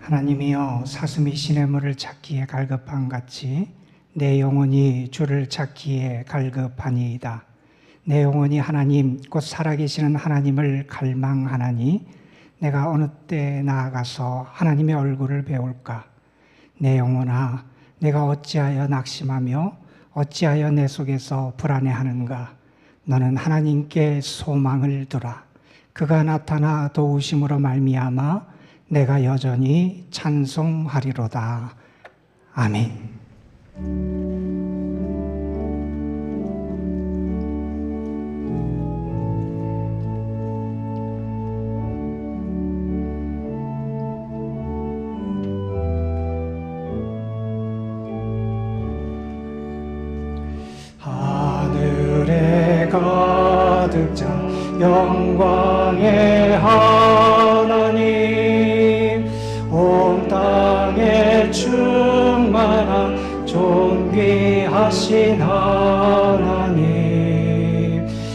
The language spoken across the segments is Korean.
하나님이여, 사슴이 시냇물을 찾기에 갈급한 같이 내 영혼이 주를 찾기에 갈급하니이다. 내 영혼이 하나님 곧 살아계시는 하나님을 갈망하나니 내가 어느 때 나아가서 하나님의 얼굴을 배울까? 내 영혼아, 내가 어찌하여 낙심하며 어찌하여 내 속에서 불안해하는가? 너는 하나님께 소망을 두라. 그가 나타나 도우심으로 말미암아 내가 여전히 찬송하리로다. 아멘. 하늘에 가득 찬 영광의 하나님, 온 땅에 충만한 존귀하신 하나님,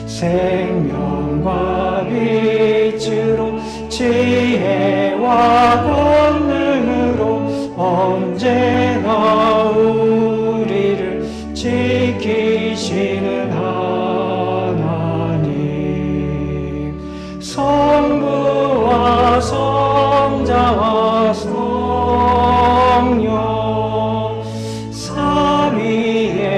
생명과 빛으로 지혜와 권능으로 언제나 우리를 지키시는 하나님, 성부와 성자와 성령 삼위의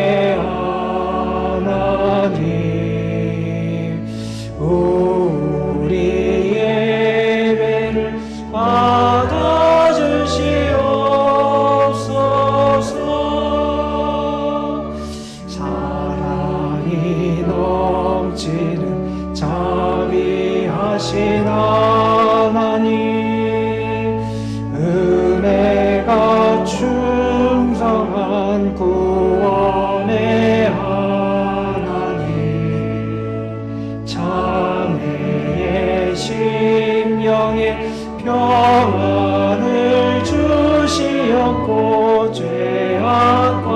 없고 죄악과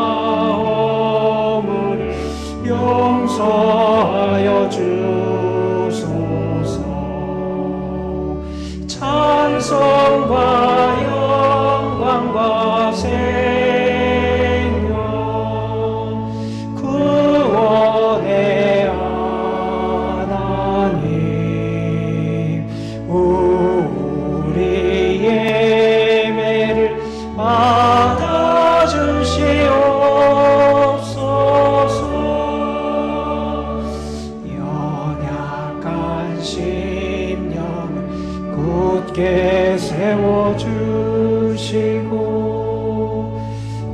허물을 용서하여 주소서. 찬송과 영광과 생명 구원의 하나님, 우리 예배를 받아주시옵소서. 연약한 심령을 굳게 세워주시고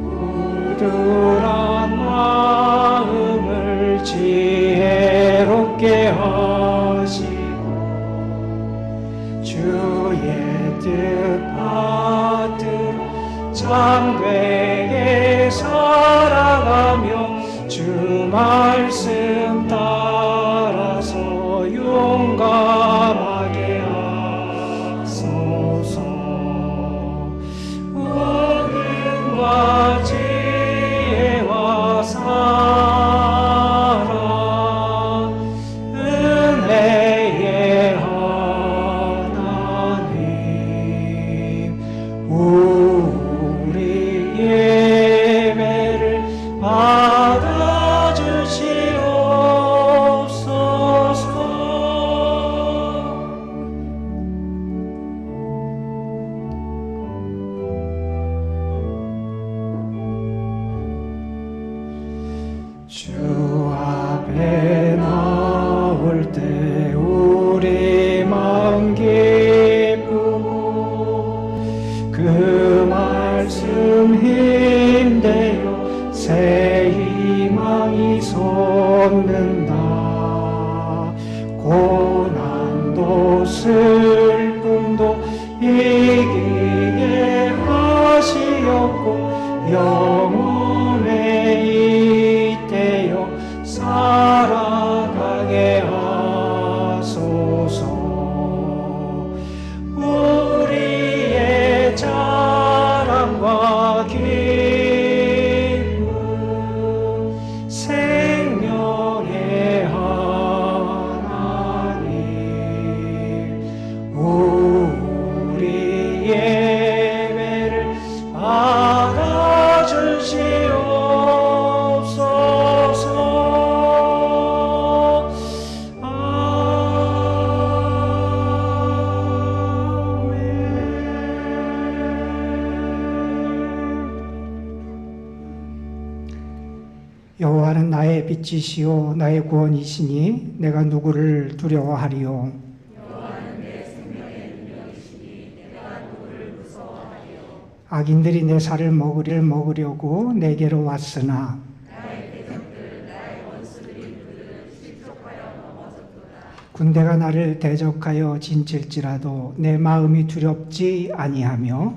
우둔한 마음을 지혜롭게 하시고 주의 뜻 받들어 장되게 살아가며 주 말씀 따라서 용감하게 하소서. 은과 지혜와 사랑 은혜의 하나님, 우리 예배를 받아주시옵소서. 주 앞에 나올 때 우리 마음 기쁘고 그 말씀 힘대요 새 희망이 솟는다. 고난도 슬픔도 이기게 하시었고 영원의 이때요 살아가게 하소서. 우리의 자랑과 기쁨 생명의 하나님, 우리 예배를 받아주시옵소서. 여호와는 나의 빛이시요 나의 구원이시니 내가 누구를 두려워하리요. 악인들이 내 살을 먹으려고 내게로 왔으나 군대가 나를 대적하여 진칠지라도 내 마음이 두렵지 아니하며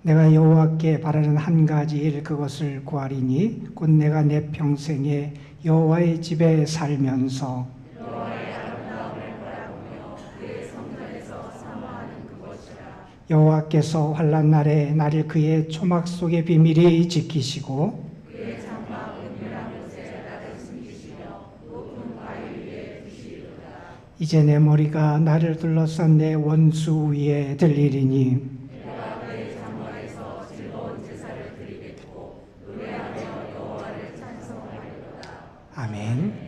내가 여호와께 바라는 한 가지 일 그것을 구하리니 곧 내가 내 평생에 여호와의 집에 살면서 여호와께서 환난 날에 나를 그의 초막 속의 비밀이 지키시고 이제 내 머리가 나를 둘러싼 내 원수 위에 들리리니 아멘.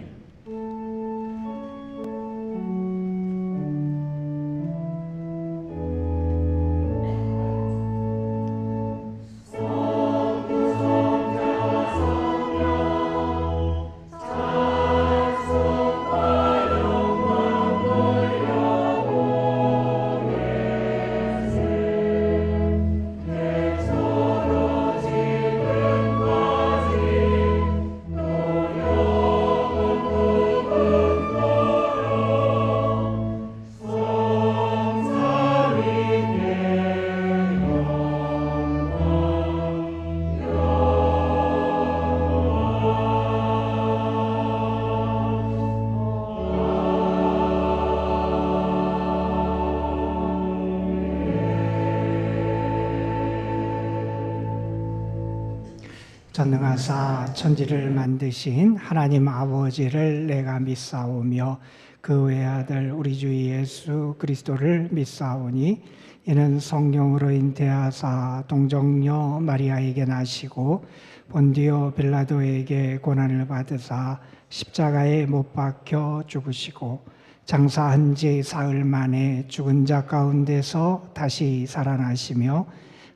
전능하사 천지를 만드신 하나님 아버지를 내가 믿사오며 그 외아들 우리 주 예수 그리스도를 믿사오니 이는 성령으로 잉태하사 동정녀 마리아에게 나시고 본디오 빌라도에게 고난을 받으사 십자가에 못 박혀 죽으시고 장사한 지 사흘 만에 죽은 자 가운데서 다시 살아나시며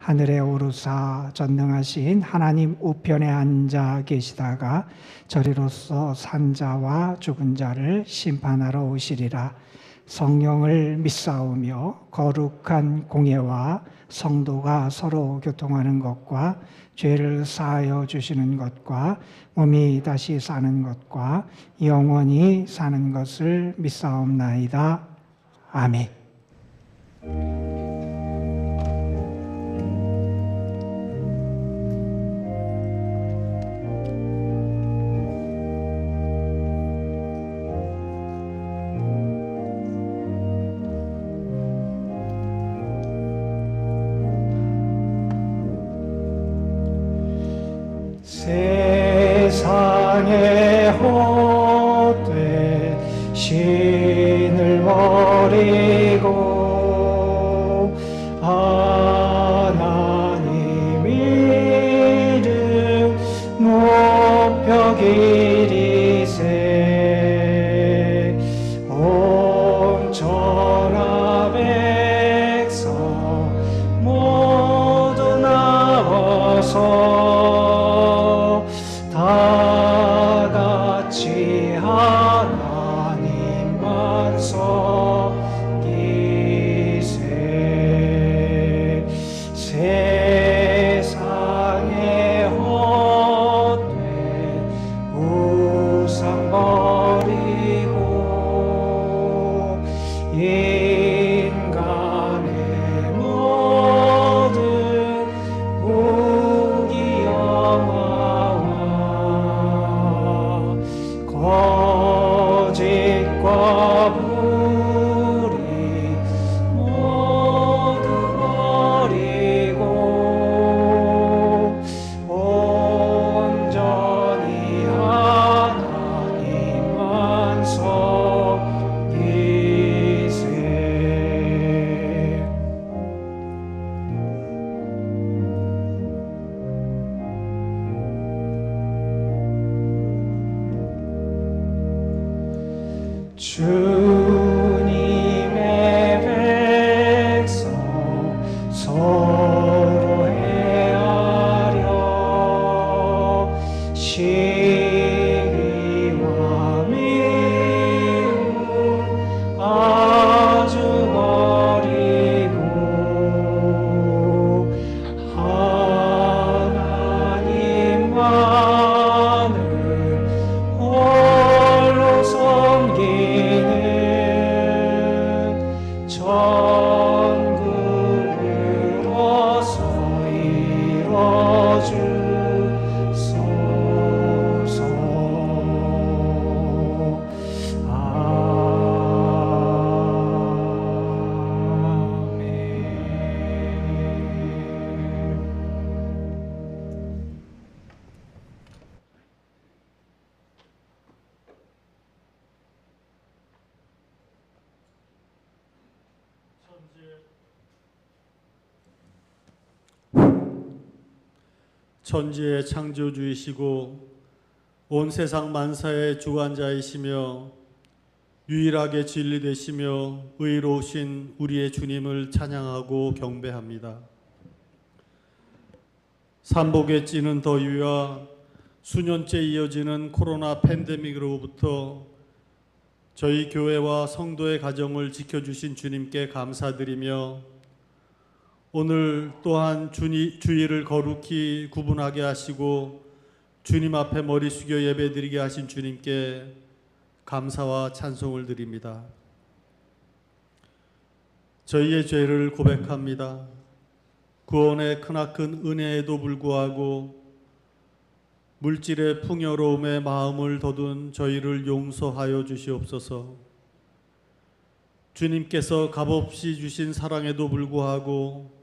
하늘에 오르사 전능하신 하나님 우편에 앉아 계시다가 저리로서 산 자와 죽은 자를 심판하러 오시리라. 성령을 믿사오며 거룩한 공예와 성도가 서로 교통하는 것과 죄를 사하여 주시는 것과 몸이 다시 사는 것과 영원히 사는 것을 믿사옵나이다. 아멘. 세상의 헛된 신을 버리고 하나님 이름 높여 기리세 온 천하 백성 모두 나와서 다 같이 하나님만 섬기세 세상의 헛된 우상 버리고 인간의 모든 무기영화와 거짓과 불의 모두 버리고 온전히 하나님만 섬기세. 주님의 백성 서로 헤아려 시기와 미움 아주 버리고 하나님만을 홀로 섬기는 천국으로서 이뤄주소서. 아멘. 천지의 창조주이시고 온 세상 만사의 주관자이시며 유일하게 진리 되시며 의로우신 우리의 주님을 찬양하고 경배합니다. 삼복에 찌는 더위와 수년째 이어지는 코로나 팬데믹으로부터 저희 교회와 성도의 가정을 지켜주신 주님께 감사드리며 오늘 또한 주일을 거룩히 구분하게 하시고 주님 앞에 머리 숙여 예배드리게 하신 주님께 감사와 찬송을 드립니다. 저희의 죄를 고백합니다. 구원의 크나큰 은혜에도 불구하고 물질의 풍요로움에 마음을 돋운 저희를 용서하여 주시옵소서. 주님께서 값없이 주신 사랑에도 불구하고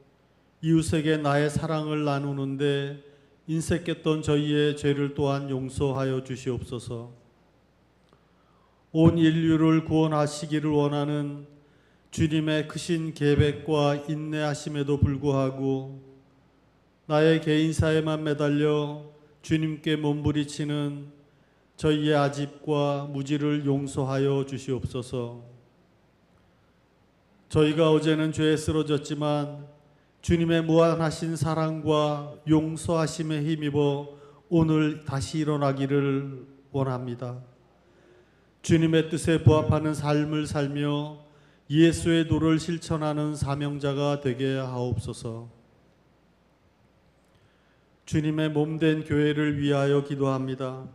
이웃에게 나의 사랑을 나누는데 인색했던 저희의 죄를 또한 용서하여 주시옵소서. 온 인류를 구원하시기를 원하는 주님의 크신 계획과 인내하심에도 불구하고 나의 개인사에만 매달려 주님께 몸부리치는 저희의 아집과 무지를 용서하여 주시옵소서. 저희가 어제는 죄에 쓰러졌지만 주님의 무한하신 사랑과 용서하심에 힘입어 오늘 다시 일어나기를 원합니다. 주님의 뜻에 부합하는 삶을 살며 예수의 도를 실천하는 사명자가 되게 하옵소서. 주님의 몸된 교회를 위하여 기도합니다.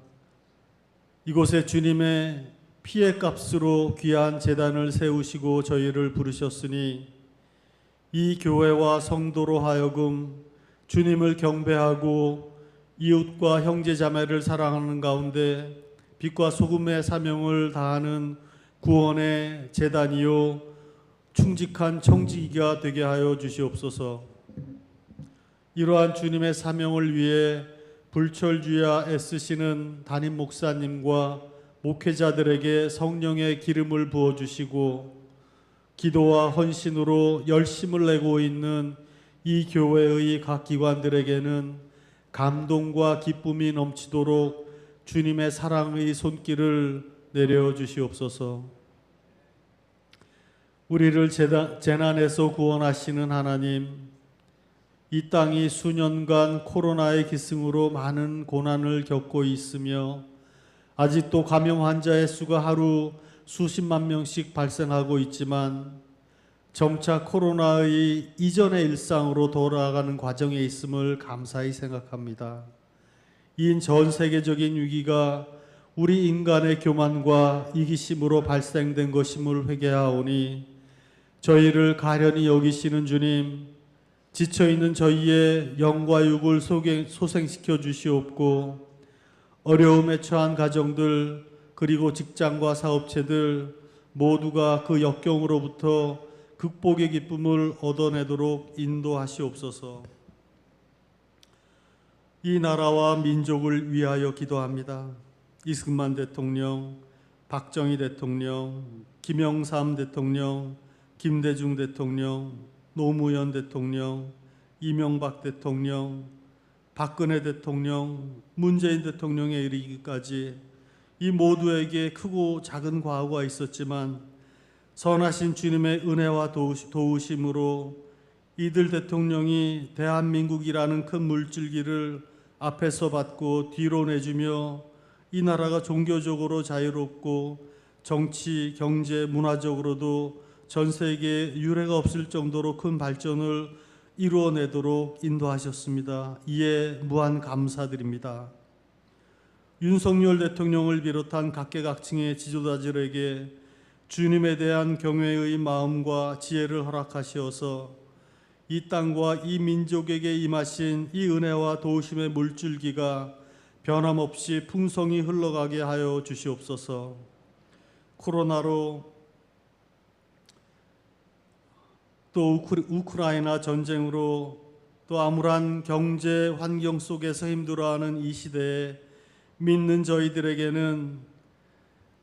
이곳에 주님의 피의 값으로 귀한 제단을 세우시고 저희를 부르셨으니 이 교회와 성도로 하여금 주님을 경배하고 이웃과 형제자매를 사랑하는 가운데 빛과 소금의 사명을 다하는 구원의 제단이요 충직한 청지기가 되게 하여 주시옵소서. 이러한 주님의 사명을 위해 불철주야 애쓰시는 담임 목사님과 목회자들에게 성령의 기름을 부어주시고 기도와 헌신으로 열심을 내고 있는 이 교회의 각 기관들에게는 감동과 기쁨이 넘치도록 주님의 사랑의 손길을 내려주시옵소서. 우리를 재난에서 구원하시는 하나님, 이 땅이 수년간 코로나의 기승으로 많은 고난을 겪고 있으며 아직도 감염 환자의 수가 하루 수십만 명씩 발생하고 있지만 점차 코로나의 이전의 일상으로 돌아가는 과정에 있음을 감사히 생각합니다. 이 전 세계적인 위기가 우리 인간의 교만과 이기심으로 발생된 것임을 회개하오니 저희를 가련히 여기시는 주님, 지쳐있는 저희의 영과 육을 소생시켜 주시옵고 어려움에 처한 가정들 그리고 직장과 사업체들 모두가 그 역경으로부터 극복의 기쁨을 얻어내도록 인도하시옵소서. 이 나라와 민족을 위하여 기도합니다. 이승만 대통령, 박정희 대통령, 김영삼 대통령, 김대중 대통령, 노무현 대통령, 이명박 대통령, 박근혜 대통령, 문재인 대통령에 이르기까지 이 모두에게 크고 작은 과오가 있었지만 선하신 주님의 은혜와 도우심으로 이들 대통령이 대한민국이라는 큰 물줄기를 앞에서 받고 뒤로 내주며 이 나라가 종교적으로 자유롭고 정치, 경제, 문화적으로도 전 세계에 유례가 없을 정도로 큰 발전을 이루어내도록 인도하셨습니다. 이에 무한 감사드립니다. 윤석열 대통령을 비롯한 각계각층의 지도자들에게 주님에 대한 경외의 마음과 지혜를 허락하시어서 이 땅과 이 민족에게 임하신 이 은혜와 도우심의 물줄기가 변함없이 풍성히 흘러가게 하여 주시옵소서. 코로나로 또 우크라이나 전쟁으로 또 암울한 경제 환경 속에서 힘들어하는 이 시대에 믿는 저희들에게는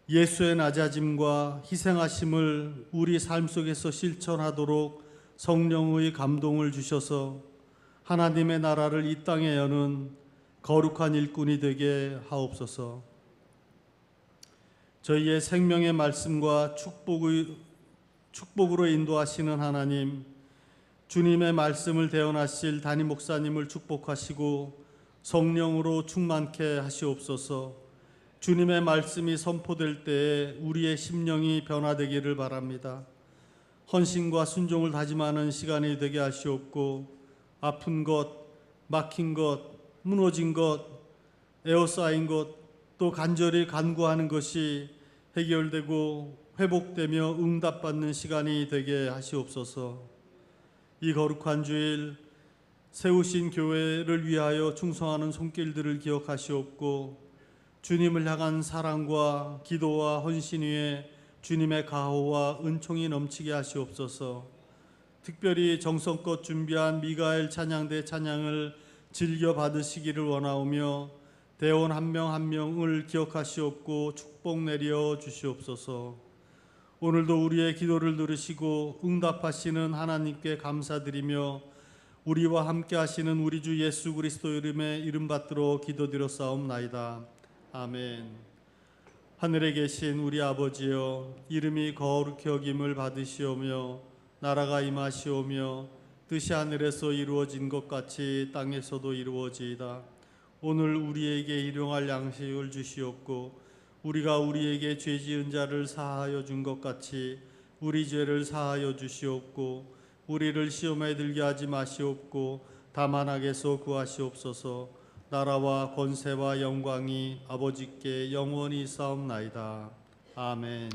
예수의 낮아짐과 희생하심을 우리 삶 속에서 실천하도록 성령의 감동을 주셔서 하나님의 나라를 이 땅에 여는 거룩한 일꾼이 되게 하옵소서. 저희의 생명의 말씀과 축복으로 인도하시는 하나님, 주님의 말씀을 대언하실 담임 목사님을 축복하시고 성령으로 충만케 하시옵소서. 주님의 말씀이 선포될 때에 우리의 심령이 변화되기를 바랍니다. 헌신과 순종을 다짐하는 시간이 되게 하시옵고 아픈 것, 막힌 것, 무너진 것, 에워싸인 것, 또 간절히 간구하는 것이 해결되고 회복되며 응답받는 시간이 되게 하시옵소서. 이 거룩한 주일 세우신 교회를 위하여 충성하는 손길들을 기억하시옵고 주님을 향한 사랑과 기도와 헌신 위에 주님의 가호와 은총이 넘치게 하시옵소서. 특별히 정성껏 준비한 미가엘 찬양대 찬양을 즐겨 받으시기를 원하오며 대원 한 명 한 명을 기억하시옵고 축복 내려 주시옵소서. 오늘도 우리의 기도를 들으시고 응답하시는 하나님께 감사드리며 우리와 함께 하시는 우리 주 예수 그리스도 이름에 이름 받들어 기도드렸사옵나이다. 아멘. 하늘에 계신 우리 아버지여, 이름이 거룩히 여김을 받으시오며 나라가 임하시오며 뜻이 하늘에서 이루어진 것 같이 땅에서도 이루어지이다. 오늘 우리에게 일용할 양식을 주시옵고 우리가 우리에게 죄 지은 자를 사하여 준 것 같이 우리 죄를 사하여 주시옵고 우리를 시험에 들게 하지 마시옵고 다만 악에서 구하시옵소서. 나라와 권세와 영광이 아버지께 영원히 있사옵나이다. 아멘.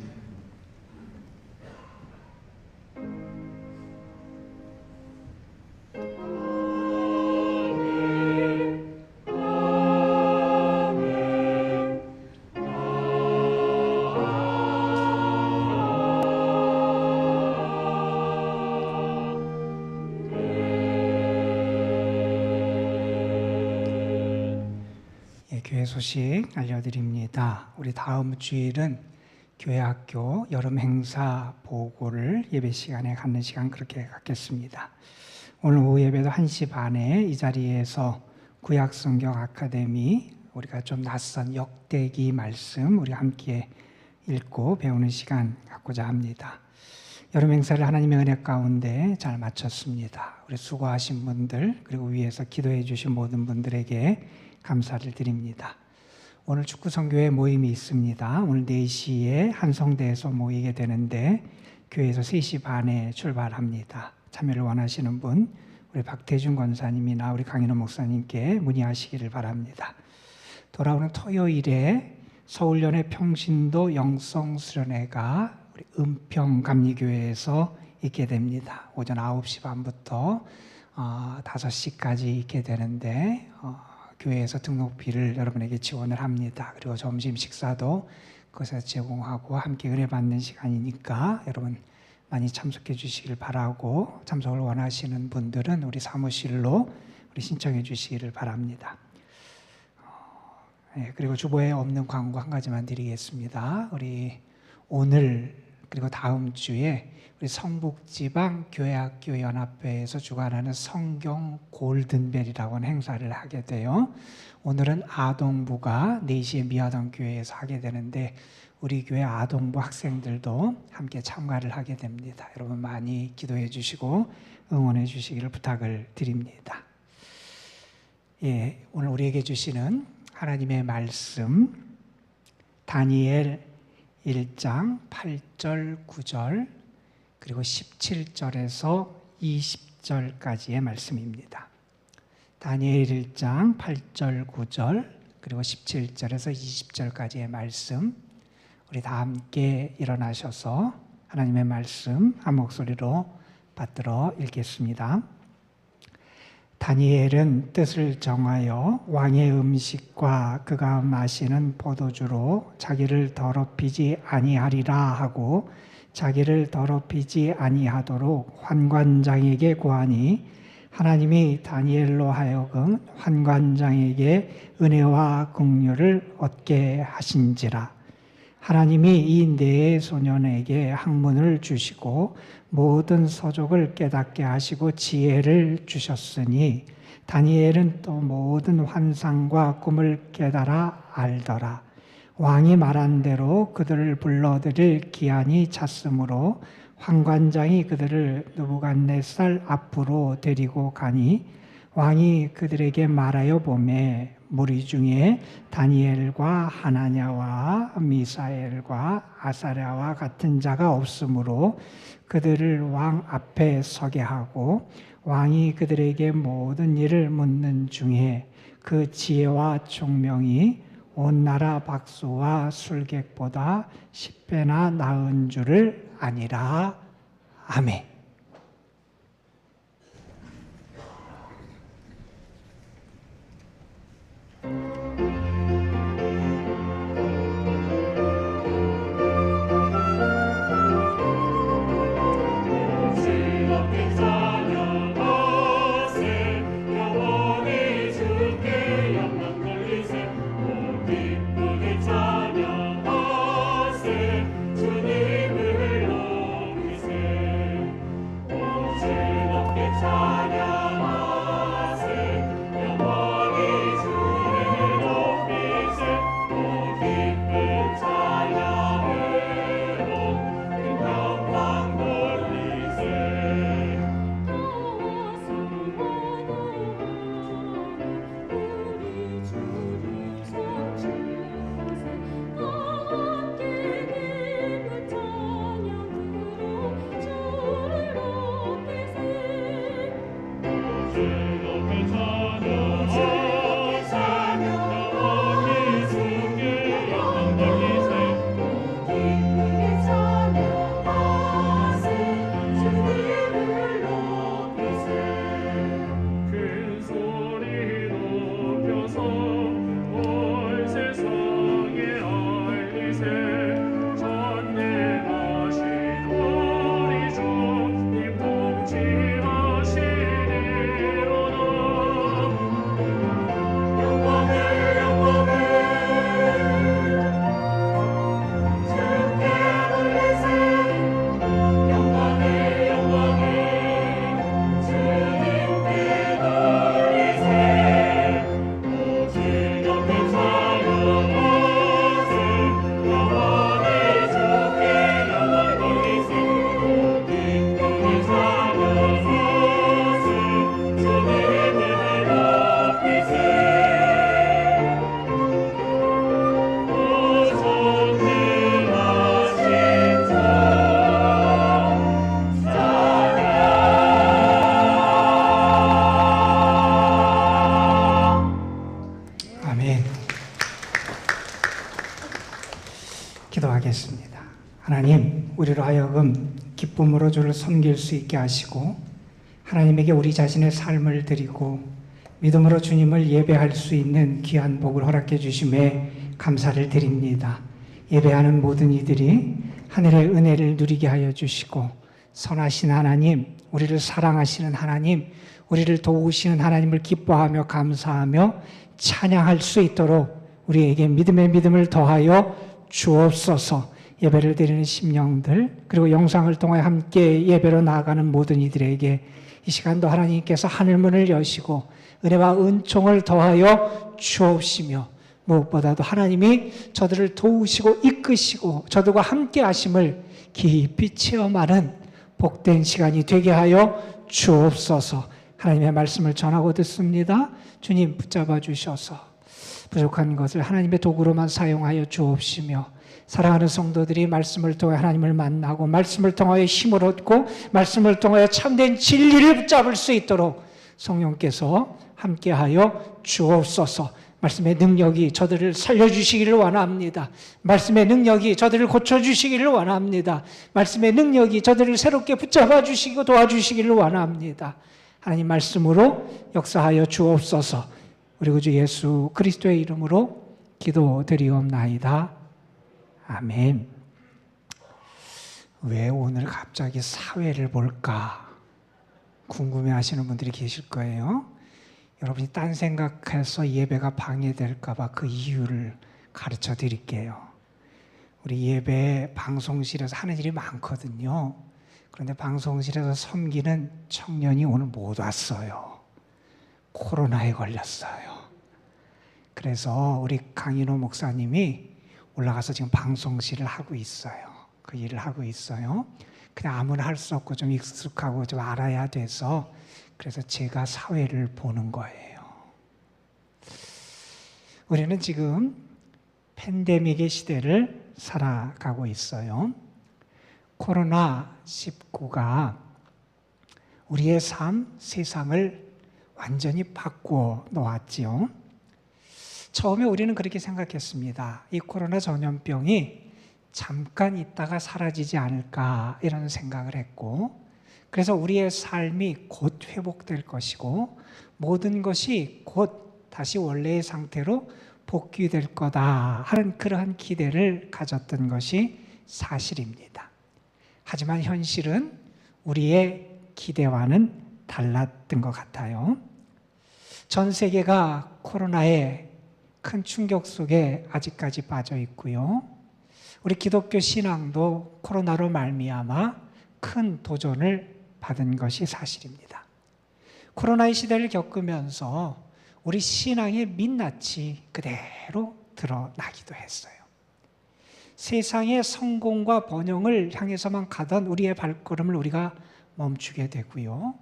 교회 소식 알려드립니다. 우리 다음 주일은 교회 학교 여름 행사 보고를 예배 시간에 갖는 시간 그렇게 갖겠습니다. 오늘 오후 예배도 1시 반에 이 자리에서 구약성경 아카데미 우리가 좀 낯선 역대기 말씀 우리 함께 읽고 배우는 시간 갖고자 합니다. 여름 행사를 하나님의 은혜 가운데 잘 마쳤습니다. 우리 수고하신 분들 그리고 위에서 기도해 주신 모든 분들에게 감사를 드립니다. 오늘 축구 선교회 모임이 있습니다. 오늘 4시에 한성대에서 모이게 되는데 교회에서 3시 반에 출발합니다. 참여를 원하시는 분 우리 박태준 권사님이나 우리 강인호 목사님께 문의하시기를 바랍니다. 돌아오는 토요일에 서울연의 평신도 영성수련회가 우리 은평감리교회에서 있게 됩니다. 오전 9시 반부터 5시까지 있게 되는데 교회에서 등록비를 여러분에게 지원을 합니다. 그리고 점심 식사도 그것에서 제공하고 함께 은혜 받는 시간이니까 여러분 많이 참석해 주시길 바라고 참석을 원하시는 분들은 우리 사무실로 우리 신청해 주시기를 바랍니다. 그리고 주보에 없는 광고 한 가지만 드리겠습니다. 우리 오늘 그리고 다음 주에 우리 성북지방 교회학교 연합회에서 주관하는 성경 골든벨이라고 하는 행사를 하게 돼요. 오늘은 아동부가 4시에 미아동 교회에서 하게 되는데 우리 교회 아동부 학생들도 함께 참가를 하게 됩니다. 여러분 많이 기도해 주시고 응원해 주시기를 부탁을 드립니다. 오늘 우리에게 주시는 하나님의 말씀 다니엘 1장 8절 9절 그리고 17절에서 20절까지의 말씀입니다. 다니엘 1장 8절 9절 그리고 17절에서 20절까지의 말씀 우리 다 함께 일어나셔서 하나님의 말씀 한 목소리로 받들어 읽겠습니다. 다니엘은 뜻을 정하여 왕의 음식과 그가 마시는 포도주로 자기를 더럽히지 아니하리라 하고 자기를 더럽히지 아니하도록 환관장에게 구하니 하나님이 다니엘로 하여금 환관장에게 은혜와 긍휼을 얻게 하신지라. 하나님이 이 네 소년에게 학문을 주시고 모든 서족을 깨닫게 하시고 지혜를 주셨으니 다니엘은 또 모든 환상과 꿈을 깨달아 알더라. 왕이 말한 대로 그들을 불러들일 기한이 찼으므로 환관장이 그들을 느부갓네살 앞으로 데리고 가니 왕이 그들에게 말하여 보매 무리 중에 다니엘과 하나냐와 미사엘과 아사랴와 같은 자가 없으므로 그들을 왕 앞에 서게 하고 왕이 그들에게 모든 일을 묻는 중에 그 지혜와 총명이 온 나라 박수와 술객보다 10배나 나은 줄을 아니라. 아멘. 즐겁게 찬양하세 영원히 하여금 기쁨으로 주를 섬길 수 있게 하시고 하나님에게 우리 자신의 삶을 드리고 믿음으로 주님을 예배할 수 있는 귀한 복을 허락해 주심에 감사를 드립니다. 예배하는 모든 이들이 하늘의 은혜를 누리게 하여 주시고 선하신 하나님, 우리를 사랑하시는 하나님, 우리를 도우시는 하나님을 기뻐하며 감사하며 찬양할 수 있도록 우리에게 믿음의 믿음을 더하여 주옵소서. 예배를 드리는 심령들 그리고 영상을 통해 함께 예배로 나아가는 모든 이들에게 이 시간도 하나님께서 하늘문을 여시고 은혜와 은총을 더하여 주옵시며 무엇보다도 하나님이 저들을 도우시고 이끄시고 저들과 함께 하심을 깊이 체험하는 복된 시간이 되게 하여 주옵소서. 하나님의 말씀을 전하고 듣습니다. 주님 붙잡아 주셔서 부족한 것을 하나님의 도구로만 사용하여 주옵시며 사랑하는 성도들이 말씀을 통해 하나님을 만나고 말씀을 통하여 힘을 얻고 말씀을 통하여 참된 진리를 붙잡을 수 있도록 성령께서 함께하여 주옵소서. 말씀의 능력이 저들을 살려주시기를 원합니다. 말씀의 능력이 저들을 고쳐주시기를 원합니다. 말씀의 능력이 저들을 새롭게 붙잡아 주시고 도와주시기를 원합니다. 하나님 말씀으로 역사하여 주옵소서. 우리 구주 예수 그리스도의 이름으로 기도드리옵나이다. 아멘. 왜 오늘 갑자기 사회를 볼까 궁금해하시는 분들이 계실 거예요. 여러분이 딴 생각해서 예배가 방해될까 봐 그 이유를 가르쳐 드릴게요. 우리 예배 방송실에서 하는 일이 많거든요. 그런데 방송실에서 섬기는 청년이 오늘 못 왔어요. 코로나에 걸렸어요. 그래서 우리 강인호 목사님이 올라가서 지금 방송실을 하고 있어요. 그 일을 하고 있어요. 그냥 아무나 할 수 없고 좀 익숙하고 좀 알아야 돼서 그래서 제가 사회를 보는 거예요. 우리는 지금 팬데믹의 시대를 살아가고 있어요. 코로나19가 우리의 삶, 세상을 완전히 바꾸어 놓았지요. 처음에 우리는 그렇게 생각했습니다. 이 코로나 전염병이 잠깐 있다가 사라지지 않을까 이런 생각을 했고 그래서 우리의 삶이 곧 회복될 것이고 모든 것이 곧 다시 원래의 상태로 복귀될 거다 하는 그러한 기대를 가졌던 것이 사실입니다. 하지만 현실은 우리의 기대와는 달랐던 것 같아요. 전 세계가 코로나에 큰 충격 속에 아직까지 빠져 있고요. 우리 기독교 신앙도 코로나로 말미암아 큰 도전을 받은 것이 사실입니다. 코로나의 시대를 겪으면서 우리 신앙의 민낯이 그대로 드러나기도 했어요. 세상의 성공과 번영을 향해서만 가던 우리의 발걸음을 우리가 멈추게 되고요.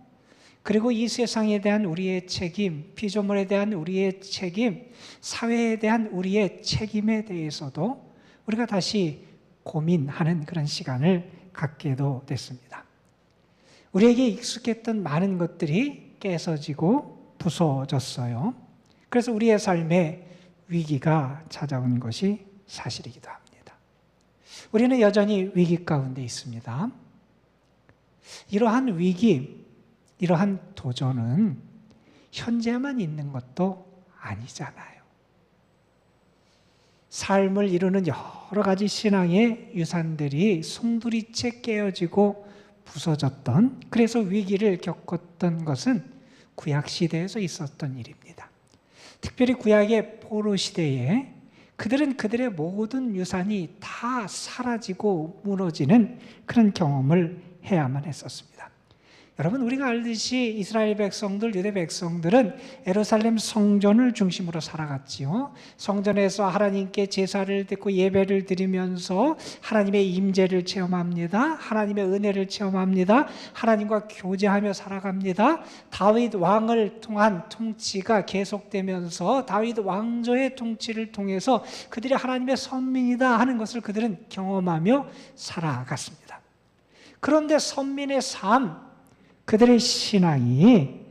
그리고 이 세상에 대한 우리의 책임, 피조물에 대한 우리의 책임, 사회에 대한 우리의 책임에 대해서도 우리가 다시 고민하는 그런 시간을 갖게도 됐습니다. 우리에게 익숙했던 많은 것들이 깨서지고 부서졌어요. 그래서 우리의 삶에 위기가 찾아온 것이 사실이기도 합니다. 우리는 여전히 위기 가운데 있습니다. 이러한 위기, 이러한 도전은 현재만 있는 것도 아니잖아요. 삶을 이루는 여러 가지 신앙의 유산들이 송두리째 깨어지고 부서졌던, 그래서 위기를 겪었던 것은 구약시대에서 있었던 일입니다. 특별히 구약의 포로 시대에 그들은 그들의 모든 유산이 다 사라지고 무너지는 그런 경험을 해야만 했었습니다. 여러분, 우리가 알듯이 이스라엘 백성들, 유대 백성들은 예루살렘 성전을 중심으로 살아갔지요. 성전에서 하나님께 제사를 드리고 예배를 드리면서 하나님의 임재를 체험합니다. 하나님의 은혜를 체험합니다. 하나님과 교제하며 살아갑니다. 다윗 왕을 통한 통치가 계속되면서 다윗 왕조의 통치를 통해서 그들이 하나님의 선민이다 하는 것을 그들은 경험하며 살아갔습니다. 그런데 선민의 삶, 그들의 신앙이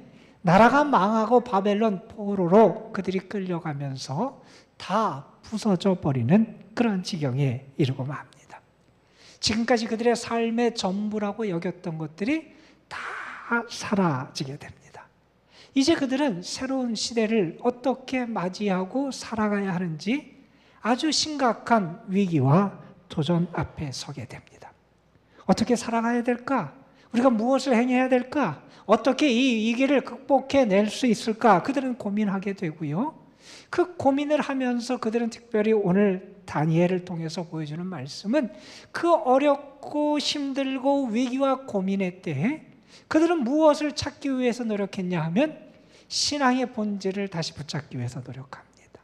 나라가 망하고 바벨론 포로로 그들이 끌려가면서 다 부서져 버리는 그런 지경에 이르고 맙니다. 지금까지 그들의 삶의 전부라고 여겼던 것들이 다 사라지게 됩니다. 이제 그들은 새로운 시대를 어떻게 맞이하고 살아가야 하는지 아주 심각한 위기와 도전 앞에 서게 됩니다. 어떻게 살아가야 될까? 우리가 무엇을 행해야 될까? 어떻게 이 위기를 극복해낼 수 있을까? 그들은 고민하게 되고요. 그 고민을 하면서 그들은 특별히 오늘 다니엘을 통해서 보여주는 말씀은 그 어렵고 힘들고 위기와 고민의 때에 그들은 무엇을 찾기 위해서 노력했냐 하면 신앙의 본질을 다시 붙잡기 위해서 노력합니다.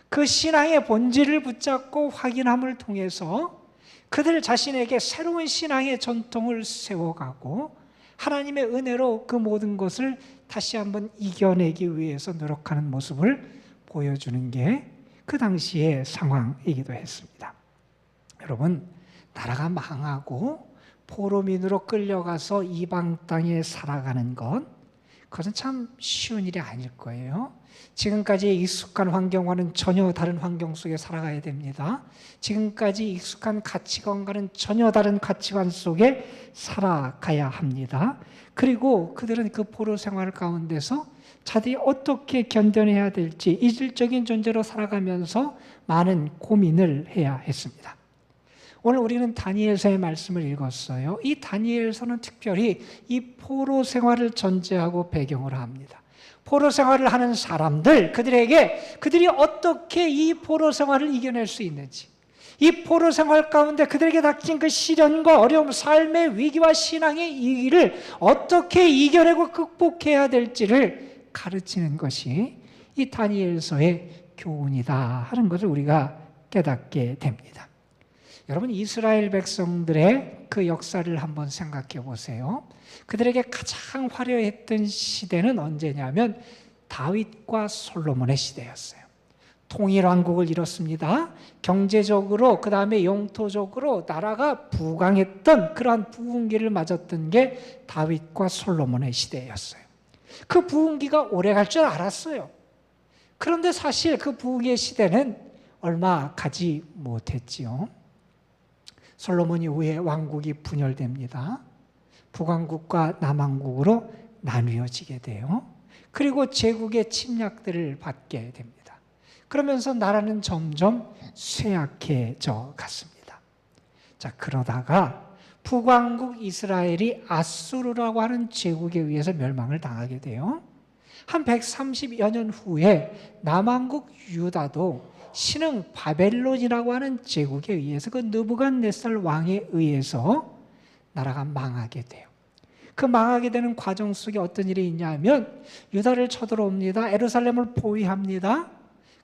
그 신앙의 본질을 붙잡고 확인함을 통해서 그들 자신에게 새로운 신앙의 전통을 세워가고 하나님의 은혜로 그 모든 것을 다시 한번 이겨내기 위해서 노력하는 모습을 보여주는 게 그 당시의 상황이기도 했습니다. 여러분, 나라가 망하고 포로민으로 끌려가서 이방 땅에 살아가는 것, 그것은 참 쉬운 일이 아닐 거예요. 지금까지 익숙한 환경과는 전혀 다른 환경 속에 살아가야 됩니다. 지금까지 익숙한 가치관과는 전혀 다른 가치관 속에 살아가야 합니다. 그리고 그들은 그 포로 생활 가운데서 자들이 어떻게 견뎌내야 될지 이질적인 존재로 살아가면서 많은 고민을 해야 했습니다. 오늘 우리는 다니엘서의 말씀을 읽었어요. 이 다니엘서는 특별히 이 포로 생활을 전제하고 배경으로 합니다. 포로 생활을 하는 사람들, 그들이 어떻게 이 포로 생활을 이겨낼 수 있는지, 이 포로 생활 가운데 그들에게 닥친 그 시련과 어려움, 삶의 위기와 신앙의 위기를 어떻게 이겨내고 극복해야 될지를 가르치는 것이 이 다니엘서의 교훈이다 하는 것을 우리가 깨닫게 됩니다. 여러분, 이스라엘 백성들의 그 역사를 한번 생각해 보세요. 그들에게 가장 화려했던 시대는 언제냐면 다윗과 솔로몬의 시대였어요. 통일왕국을 이뤘습니다. 경제적으로, 그 다음에 영토적으로 나라가 부강했던 그러한 부흥기를 맞았던 게 다윗과 솔로몬의 시대였어요. 그 부흥기가 오래 갈 줄 알았어요. 그런데 사실 그 부흥의 시대는 얼마 가지 못했지요. 솔로몬 이후에 왕국이 분열됩니다. 북왕국과 남왕국으로 나뉘어지게 돼요. 그리고 제국의 침략들을 받게 됩니다. 그러면서 나라는 점점 쇠약해져 갔습니다. 자, 그러다가 북왕국 이스라엘이 아수르라고 하는 제국에 의해서 멸망을 당하게 돼요. 한 130여 년 후에 남왕국 유다도 신흥 바벨론이라고 하는 제국에 의해서 그 느부갓네살 왕에 의해서 나라가 망하게 돼요. 그 망하게 되는 과정 속에 어떤 일이 있냐면 유다를 쳐들어옵니다. 예루살렘을 포위합니다.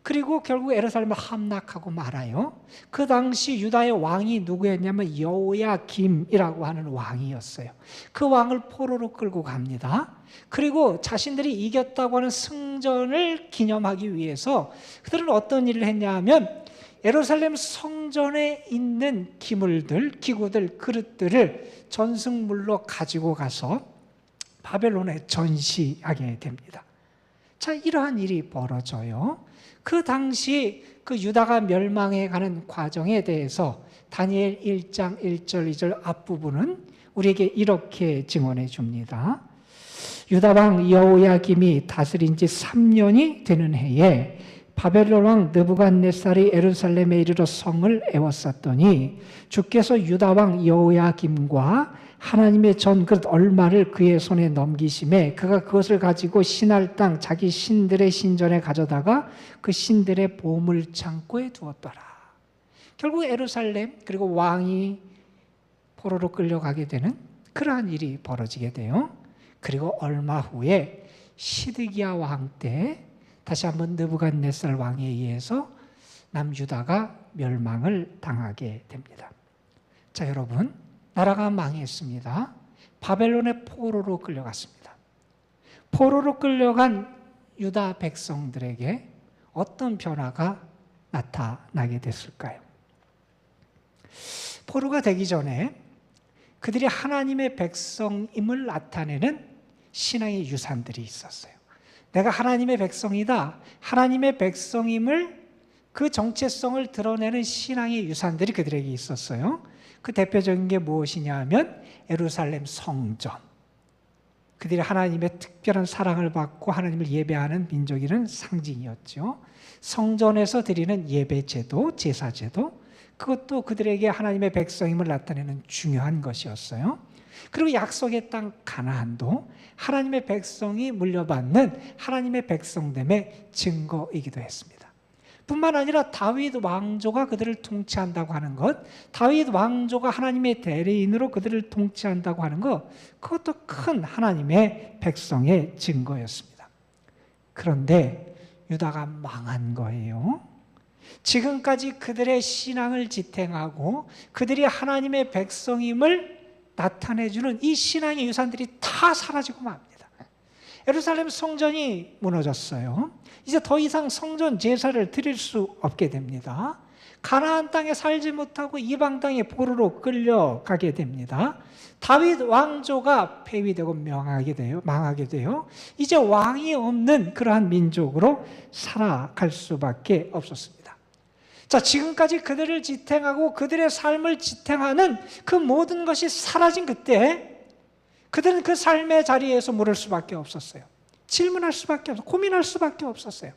그리고 결국 예루살렘을 함락하고 말아요. 그 당시 유다의 왕이 누구였냐면 여호야김이라고 하는 왕이었어요. 그 왕을 포로로 끌고 갑니다. 그리고 자신들이 이겼다고 하는 승전을 기념하기 위해서 그들은 어떤 일을 했냐 하면 예루살렘 성전에 있는 기물들, 기구들, 그릇들을 전승물로 가지고 가서 바벨론에 전시하게 됩니다. 자, 이러한 일이 벌어져요. 그 당시 그 유다가 멸망해 가는 과정에 대해서 다니엘 1장 1절 2절 앞부분은 우리에게 이렇게 증언해 줍니다. 유다 왕 여호야김이 다스린 지 3년이 되는 해에 바벨론 왕 느부갓네살이 예루살렘에 이르러 성을 에워쌌더니 주께서 유다 왕 여호야김과 하나님의 전 그릇 얼마를 그의 손에 넘기심에 그가 그것을 가지고 신할 땅 자기 신들의 신전에 가져다가 그 신들의 보물 창고에 두었더라. 결국 예루살렘 그리고 왕이 포로로 끌려가게 되는 그러한 일이 벌어지게 돼요. 그리고 얼마 후에 시드기야 왕 때 다시 한번 느부갓네살 왕에 의해서 남유다가 멸망을 당하게 됩니다. 자, 여러분, 나라가 망했습니다. 바벨론의 포로로 끌려갔습니다. 포로로 끌려간 유다 백성들에게 어떤 변화가 나타나게 됐을까요? 포로가 되기 전에 그들이 하나님의 백성임을 나타내는 신앙의 유산들이 있었어요. 내가 하나님의 백성이다. 하나님의 백성임을 그 정체성을 드러내는 신앙의 유산들이 그들에게 있었어요. 그 대표적인 게 무엇이냐 하면 예루살렘 성전. 그들이 하나님의 특별한 사랑을 받고 하나님을 예배하는 민족이라는 상징이었죠. 성전에서 드리는 예배제도, 제사제도, 그것도 그들에게 하나님의 백성임을 나타내는 중요한 것이었어요. 그리고 약속의 땅 가나안도 하나님의 백성이 물려받는 하나님의 백성됨의 증거이기도 했습니다. 뿐만 아니라 다윗 왕조가 그들을 통치한다고 하는 것, 다윗 왕조가 하나님의 대리인으로 그들을 통치한다고 하는 것, 그것도 큰 하나님의 백성의 증거였습니다. 그런데 유다가 망한 거예요. 지금까지 그들의 신앙을 지탱하고 그들이 하나님의 백성임을 나타내주는 이 신앙의 유산들이 다 사라지고 맙니다. 예루살렘 성전이 무너졌어요. 이제 더 이상 성전 제사를 드릴 수 없게 됩니다. 가나안 땅에 살지 못하고 이방 땅에 포로로 끌려가게 됩니다. 다윗 왕조가 폐위되고 망하게 돼요. 이제 왕이 없는 그러한 민족으로 살아갈 수밖에 없었습니다. 자, 지금까지 그들을 지탱하고 그들의 삶을 지탱하는 그 모든 것이 사라진 그때 그들은 그 삶의 자리에서 물을 수밖에 없었어요. 질문할 수밖에 없었어요. 고민할 수밖에 없었어요.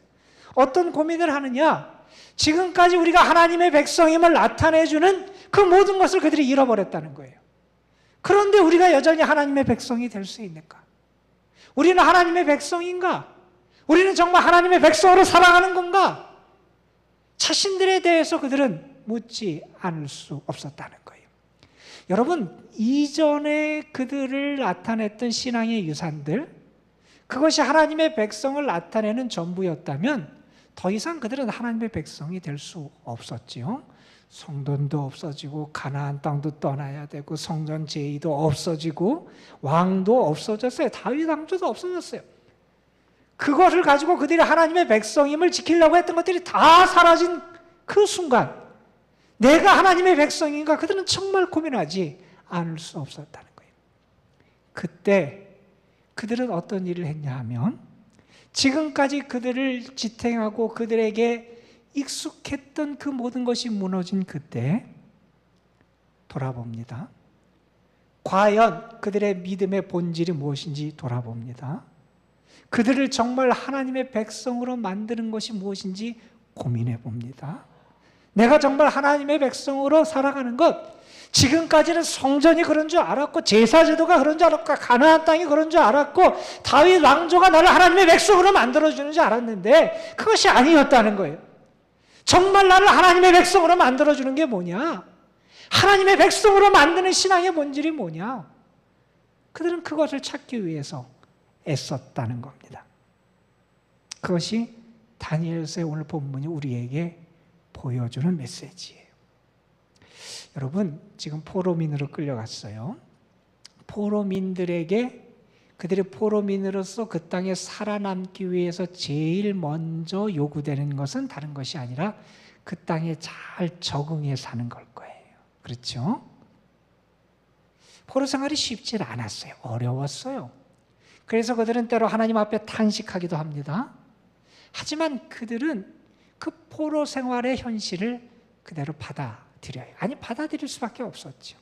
어떤 고민을 하느냐? 지금까지 우리가 하나님의 백성임을 나타내주는 그 모든 것을 그들이 잃어버렸다는 거예요. 그런데 우리가 여전히 하나님의 백성이 될 수 있는가? 우리는 하나님의 백성인가? 우리는 정말 하나님의 백성으로 살아가는 건가? 자신들에 대해서 그들은 묻지 않을 수 없었다는 거예요. 여러분, 이전에 그들을 나타냈던 신앙의 유산들, 그것이 하나님의 백성을 나타내는 전부였다면 더 이상 그들은 하나님의 백성이 될 수 없었지요. 성전도 없어지고 가나안 땅도 떠나야 되고 성전 제의도 없어지고 왕도 없어졌어요. 다윗 왕조도 없어졌어요. 그것을 가지고 그들이 하나님의 백성임을 지키려고 했던 것들이 다 사라진 그 순간 내가 하나님의 백성인가? 그들은 정말 고민하지 않을 수 없었다는 거예요. 그때 그들은 어떤 일을 했냐 하면 지금까지 그들을 지탱하고 그들에게 익숙했던 그 모든 것이 무너진 그때 돌아봅니다. 과연 그들의 믿음의 본질이 무엇인지 돌아봅니다. 그들을 정말 하나님의 백성으로 만드는 것이 무엇인지 고민해 봅니다. 내가 정말 하나님의 백성으로 살아가는 것, 지금까지는 성전이 그런 줄 알았고 제사제도가 그런 줄 알았고 가나안 땅이 그런 줄 알았고 다윗 왕조가 나를 하나님의 백성으로 만들어주는 줄 알았는데 그것이 아니었다는 거예요. 정말 나를 하나님의 백성으로 만들어주는 게 뭐냐? 하나님의 백성으로 만드는 신앙의 본질이 뭐냐? 그들은 그것을 찾기 위해서 애썼다는 겁니다. 그것이 다니엘서의 오늘 본문이 우리에게 보여주는 메시지예요. 여러분, 지금 포로민으로 끌려갔어요. 포로민들에게 그들의 포로민으로서 그 땅에 살아남기 위해서 제일 먼저 요구되는 것은 다른 것이 아니라 그 땅에 잘 적응해 사는 걸 거예요. 그렇죠? 포로 생활이 쉽지 않았어요. 어려웠어요. 그래서 그들은 때로 하나님 앞에 탄식하기도 합니다. 하지만 그들은 그 포로 생활의 현실을 그대로 받아들여요. 아니, 받아들일 수밖에 없었죠.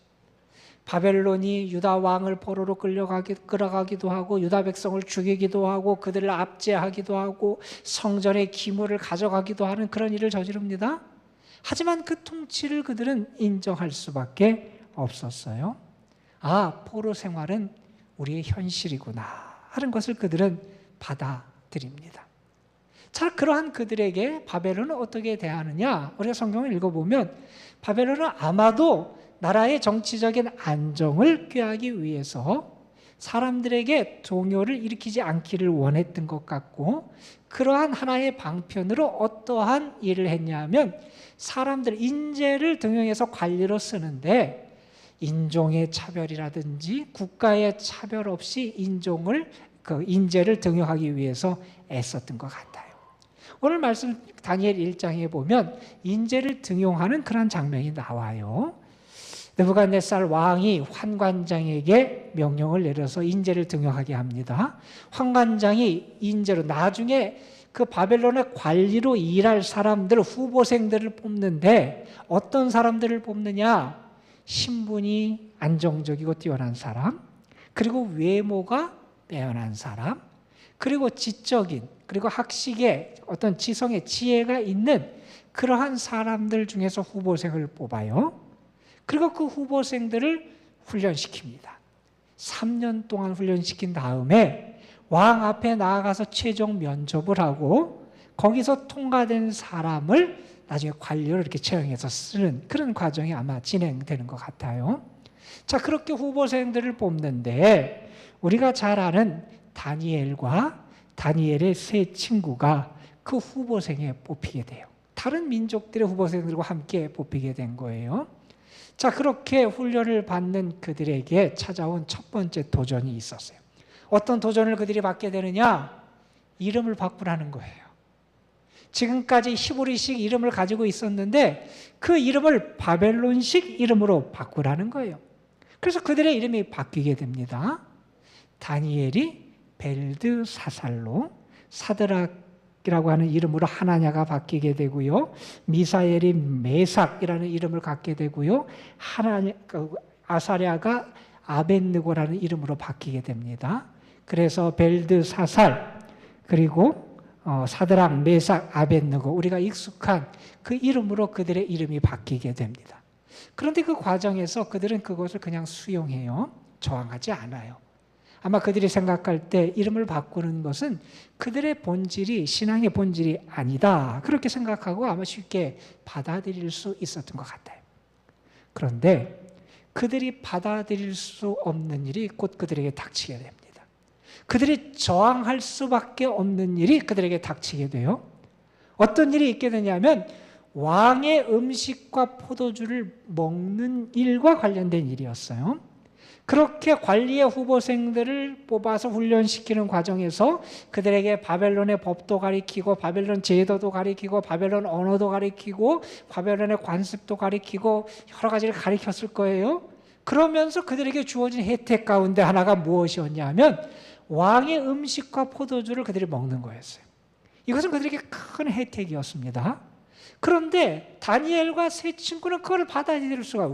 바벨론이 유다 왕을 포로로 끌어가기도 하고 유다 백성을 죽이기도 하고 그들을 압제하기도 하고 성전의 기물을 가져가기도 하는 그런 일을 저지릅니다. 하지만 그 통치를 그들은 인정할 수밖에 없었어요. 아, 포로 생활은 우리의 현실이구나 하는 것을 그들은 받아들입니다. 자, 그러한 그들에게 바벨론은 어떻게 대하느냐? 우리가 성경을 읽어보면 바벨론은 아마도 나라의 정치적인 안정을 꾀하기 위해서 사람들에게 동요를 일으키지 않기를 원했던 것 같고 그러한 하나의 방편으로 어떠한 일을 했냐면 사람들 인재를 등용해서 관리로 쓰는데 인종의 차별이라든지 국가의 차별 없이 인재를 등용하기 위해서 애썼던 것 같아요. 오늘 말씀 다니엘 1장에 보면 인재를 등용하는 그런 장면이 나와요. 느부갓네살 왕이 환관장에게 명령을 내려서 인재를 등용하게 합니다. 환관장이 인재로 나중에 그 바벨론의 관리로 일할 사람들, 후보생들을 뽑는데 어떤 사람들을 뽑느냐? 신분이 안정적이고 뛰어난 사람, 그리고 외모가 빼어난 사람, 그리고 지적인, 그리고 학식의 어떤 지성의 지혜가 있는 그러한 사람들 중에서 후보생을 뽑아요. 그리고 그 후보생들을 훈련시킵니다. 3년 동안 훈련시킨 다음에 왕 앞에 나아가서 최종 면접을 하고 거기서 통과된 사람을 나중에 관료를 이렇게 채용해서 쓰는 그런 과정이 아마 진행되는 것 같아요. 자, 그렇게 후보생들을 뽑는데 우리가 잘 아는 다니엘과 다니엘의 세 친구가 그 후보생에 뽑히게 돼요. 다른 민족들의 후보생들과 함께 뽑히게 된 거예요. 자, 그렇게 훈련을 받는 그들에게 찾아온 첫 번째 도전이 있었어요. 어떤 도전을 그들이 받게 되느냐? 이름을 바꾸라는 거예요. 지금까지 히브리식 이름을 가지고 있었는데 그 이름을 바벨론식 이름으로 바꾸라는 거예요. 그래서 그들의 이름이 바뀌게 됩니다. 다니엘이 벨드사살로, 사드락이라고 하는 이름으로 하나냐가 바뀌게 되고요. 미사엘이 메삭이라는 이름을 갖게 되고요. 아사랴가 아벳느고라는 이름으로 바뀌게 됩니다. 그래서 벨드사살, 그리고 사드락, 메삭, 아벳느고, 우리가 익숙한 그 이름으로 그들의 이름이 바뀌게 됩니다. 그런데 그 과정에서 그들은 그것을 그냥 수용해요. 저항하지 않아요. 아마 그들이 생각할 때 이름을 바꾸는 것은 그들의 본질이, 신앙의 본질이 아니다, 그렇게 생각하고 아마 쉽게 받아들일 수 있었던 것 같아요. 그런데 그들이 받아들일 수 없는 일이 곧 그들에게 닥치게 됩니다. 그들이 저항할 수밖에 없는 일이 그들에게 닥치게 돼요. 어떤 일이 있게 되냐면 왕의 음식과 포도주를 먹는 일과 관련된 일이었어요. 그렇게 관리의 후보생들을 뽑아서 훈련시키는 과정에서 그들에게 바벨론의 법도 가리키고 바벨론 제도도 가리키고 바벨론 언어도 가리키고 바벨론의 관습도 가리키고 여러 가지를 가리켰을 거예요. 그러면서 그들에게 주어진 혜택 가운데 하나가 무엇이었냐 하면 왕의 음식과 포도주를 그들이 먹는 거였어요. 이것은 그들에게 큰 혜택이었습니다. 그런데 다니엘과 세 친구는 그걸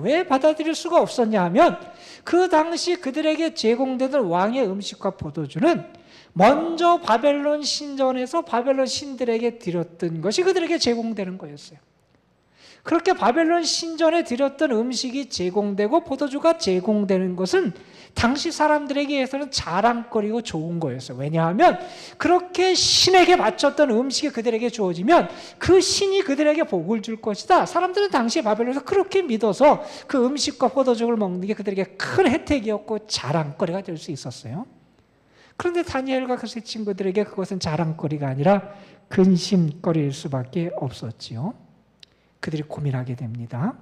왜 받아들일 수가 없었냐 하면 그 당시 그들에게 제공되던 왕의 음식과 포도주는 먼저 바벨론 신전에서 바벨론 신들에게 드렸던 것이 그들에게 제공되는 거였어요. 그렇게 바벨론 신전에 드렸던 음식이 제공되고 포도주가 제공되는 것은 당시 사람들에게서는 자랑거리고 좋은 거였어요. 왜냐하면 그렇게 신에게 바쳤던 음식이 그들에게 주어지면 그 신이 그들에게 복을 줄 것이다. 사람들은 당시 바벨론에서 그렇게 믿어서 그 음식과 포도주를 먹는 게 그들에게 큰 혜택이었고 자랑거리가 될 수 있었어요. 그런데 다니엘과 그 세 친구들에게 그것은 자랑거리가 아니라 근심거리일 수밖에 없었지요. 그들이 고민하게 됩니다.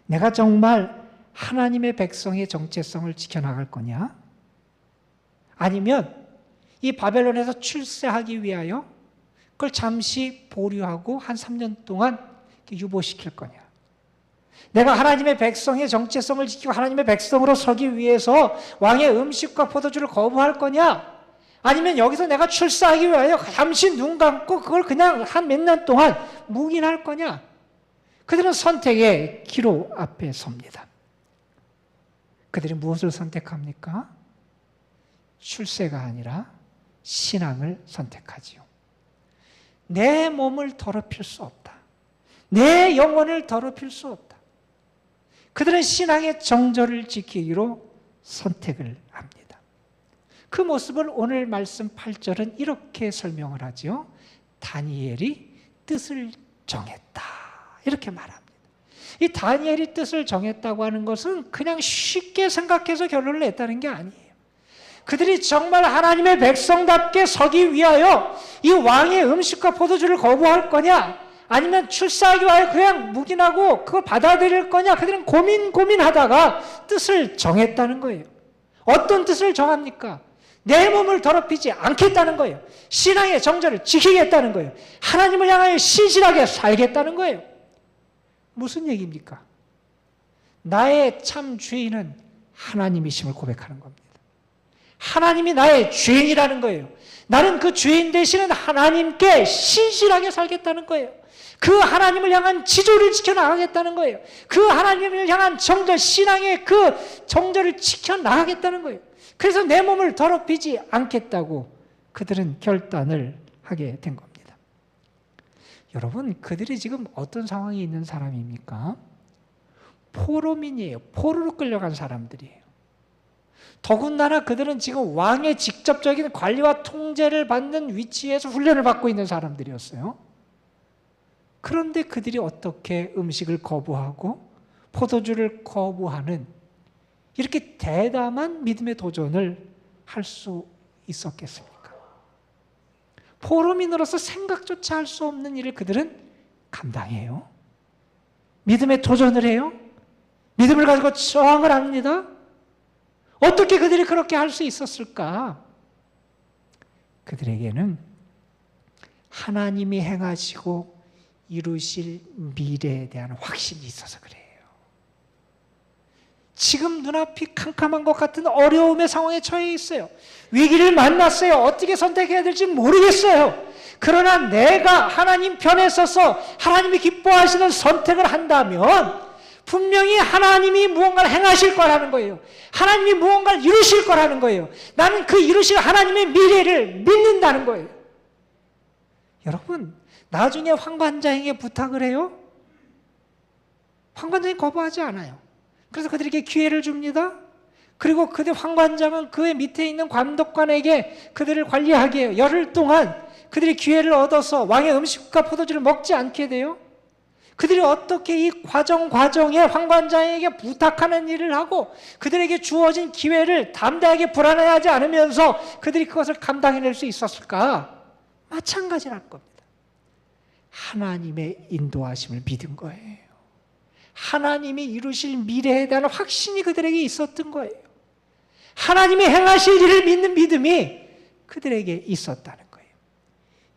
내가 정말 하나님의 백성의 정체성을 지켜나갈 거냐? 아니면 이 바벨론에서 출세하기 위하여 그걸 잠시 보류하고 한 3년 동안 유보시킬 거냐? 내가 하나님의 백성의 정체성을 지키고 하나님의 백성으로 서기 위해서 왕의 음식과 포도주를 거부할 거냐? 아니면 여기서 내가 출세하기 위하여 잠시 눈 감고 그걸 그냥 한 몇 년 동안 묵인할 거냐? 그들은 선택의 기로 앞에 섭니다. 그들이 무엇을 선택합니까? 출세가 아니라 신앙을 선택하지요. 내 몸을 더럽힐 수 없다. 내 영혼을 더럽힐 수 없다. 그들은 신앙의 정절을 지키기로 선택을 합니다. 그 모습을 오늘 말씀 8절은 이렇게 설명을 하죠. 다니엘이 뜻을 정했다. 이렇게 말합니다. 이 다니엘이 뜻을 정했다고 하는 것은 그냥 쉽게 생각해서 결론을 냈다는 게 아니에요. 그들이 정말 하나님의 백성답게 서기 위하여 이 왕의 음식과 포도주를 거부할 거냐, 아니면 출세하기 위하여 그냥 묵인하고 그걸 받아들일 거냐, 그들은 고민하다가 뜻을 정했다는 거예요. 어떤 뜻을 정합니까? 내 몸을 더럽히지 않겠다는 거예요. 신앙의 정절을 지키겠다는 거예요. 하나님을 향하여 신실하게 살겠다는 거예요. 무슨 얘기입니까? 나의 참 주인은 하나님이심을 고백하는 겁니다. 하나님이 나의 주인이라는 거예요. 나는 그 주인 되시는 하나님께 신실하게 살겠다는 거예요. 그 하나님을 향한 지조를 지켜나가겠다는 거예요. 그 하나님을 향한 정절, 신앙의 그 정절을 지켜나가겠다는 거예요. 그래서 내 몸을 더럽히지 않겠다고 그들은 결단을 하게 된 겁니다. 여러분, 그들이 지금 어떤 상황에 있는 사람입니까? 포로민이에요. 포로로 끌려간 사람들이에요. 더군다나 그들은 지금 왕의 직접적인 관리와 통제를 받는 위치에서 훈련을 받고 있는 사람들이었어요. 그런데 그들이 어떻게 음식을 거부하고 포도주를 거부하는 이렇게 대담한 믿음의 도전을 할 수 있었겠습니까? 포로민으로서 생각조차 할 수 없는 일을 그들은 감당해요. 믿음의 도전을 해요. 믿음을 가지고 저항을 합니다. 어떻게 그들이 그렇게 할 수 있었을까? 그들에게는 하나님이 행하시고 이루실 미래에 대한 확신이 있어서 그래요. 지금 눈앞이 캄캄한 것 같은 어려움의 상황에 처해 있어요. 위기를 만났어요. 어떻게 선택해야 될지 모르겠어요. 그러나 내가 하나님 편에 서서 하나님이 기뻐하시는 선택을 한다면 분명히 하나님이 무언가를 행하실 거라는 거예요. 하나님이 무언가를 이루실 거라는 거예요. 나는 그 이루실 하나님의 미래를 믿는다는 거예요. 여러분, 나중에 황관장에게 부탁을 해요. 황관장이 거부하지 않아요. 그래서 그들에게 기회를 줍니다. 그리고 그들 황관장은 그의 밑에 있는 관독관에게 그들을 관리하게 해요. 열흘 동안 그들이 기회를 얻어서 왕의 음식과 포도주를 먹지 않게 돼요. 그들이 어떻게 이 과정에 황관장에게 부탁하는 일을 하고 그들에게 주어진 기회를 담대하게 불안해하지 않으면서 그들이 그것을 감당해낼 수 있었을까? 마찬가지라는 겁니다. 하나님의 인도하심을 믿은 거예요. 하나님이 이루실 미래에 대한 확신이 그들에게 있었던 거예요. 하나님이 행하실 일을 믿는 믿음이 그들에게 있었다는 거예요.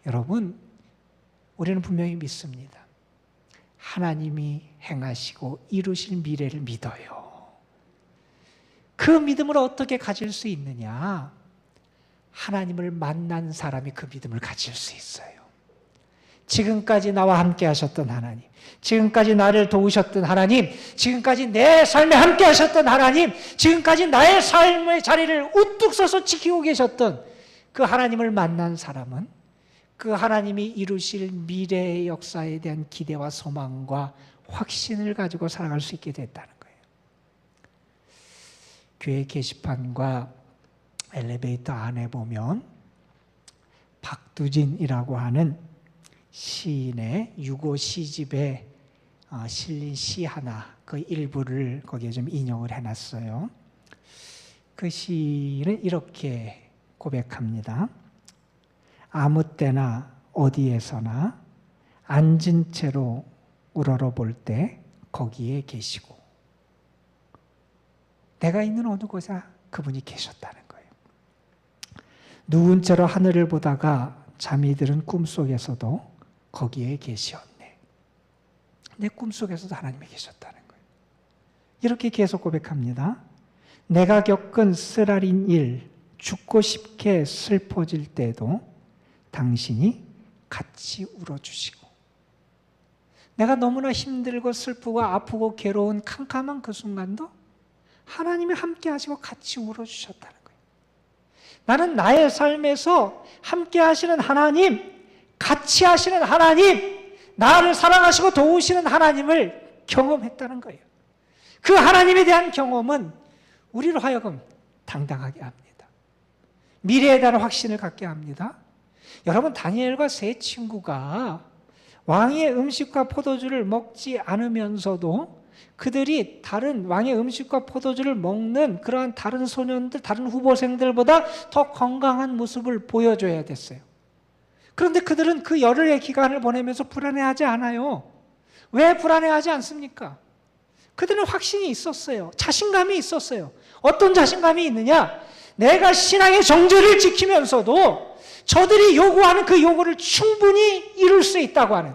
여러분, 우리는 분명히 믿습니다. 하나님이 행하시고 이루실 미래를 믿어요. 그 믿음을 어떻게 가질 수 있느냐? 하나님을 만난 사람이 그 믿음을 가질 수 있어요. 지금까지 나와 함께 하셨던 하나님, 지금까지 나를 도우셨던 하나님, 지금까지 내 삶에 함께 하셨던 하나님, 지금까지 나의 삶의 자리를 우뚝 서서 지키고 계셨던 그 하나님을 만난 사람은 그 하나님이 이루실 미래의 역사에 대한 기대와 소망과 확신을 가지고 살아갈 수 있게 됐다는 거예요. 교회 게시판과 엘리베이터 안에 보면 박두진이라고 하는 시인의 유고 시집에 실린 시 하나, 그 일부를 거기에 좀 인용을 해놨어요. 그 시는 이렇게 고백합니다. 아무 때나 어디에서나 앉은 채로 우러러볼 때 거기에 계시고, 내가 있는 어느 곳에 그분이 계셨다는 거예요. 누운 채로 하늘을 보다가 잠이 들은 꿈속에서도 거기에 계시었네. 내 꿈속에서도 하나님이 계셨다는 거예요. 이렇게 계속 고백합니다. 내가 겪은 쓰라린 일, 죽고 싶게 슬퍼질 때도 당신이 같이 울어주시고, 내가 너무나 힘들고 슬프고 아프고 괴로운 캄캄한 그 순간도 하나님이 함께 하시고 같이 울어주셨다는 거예요. 나는 나의 삶에서 함께 하시는 하나님, 같이 하시는 하나님, 나를 사랑하시고 도우시는 하나님을 경험했다는 거예요. 그 하나님에 대한 경험은 우리로 하여금 당당하게 합니다. 미래에 대한 확신을 갖게 합니다. 여러분, 다니엘과 세 친구가 왕의 음식과 포도주를 먹지 않으면서도 그들이 다른 왕의 음식과 포도주를 먹는 그러한 다른 소년들, 다른 후보생들보다 더 건강한 모습을 보여줘야 됐어요. 그런데 그들은 그 열흘의 기간을 보내면서 불안해하지 않아요. 왜 불안해하지 않습니까? 그들은 확신이 있었어요. 자신감이 있었어요. 어떤 자신감이 있느냐? 내가 신앙의 정절을 지키면서도 저들이 요구하는 그 요구를 충분히 이룰 수 있다고 하는,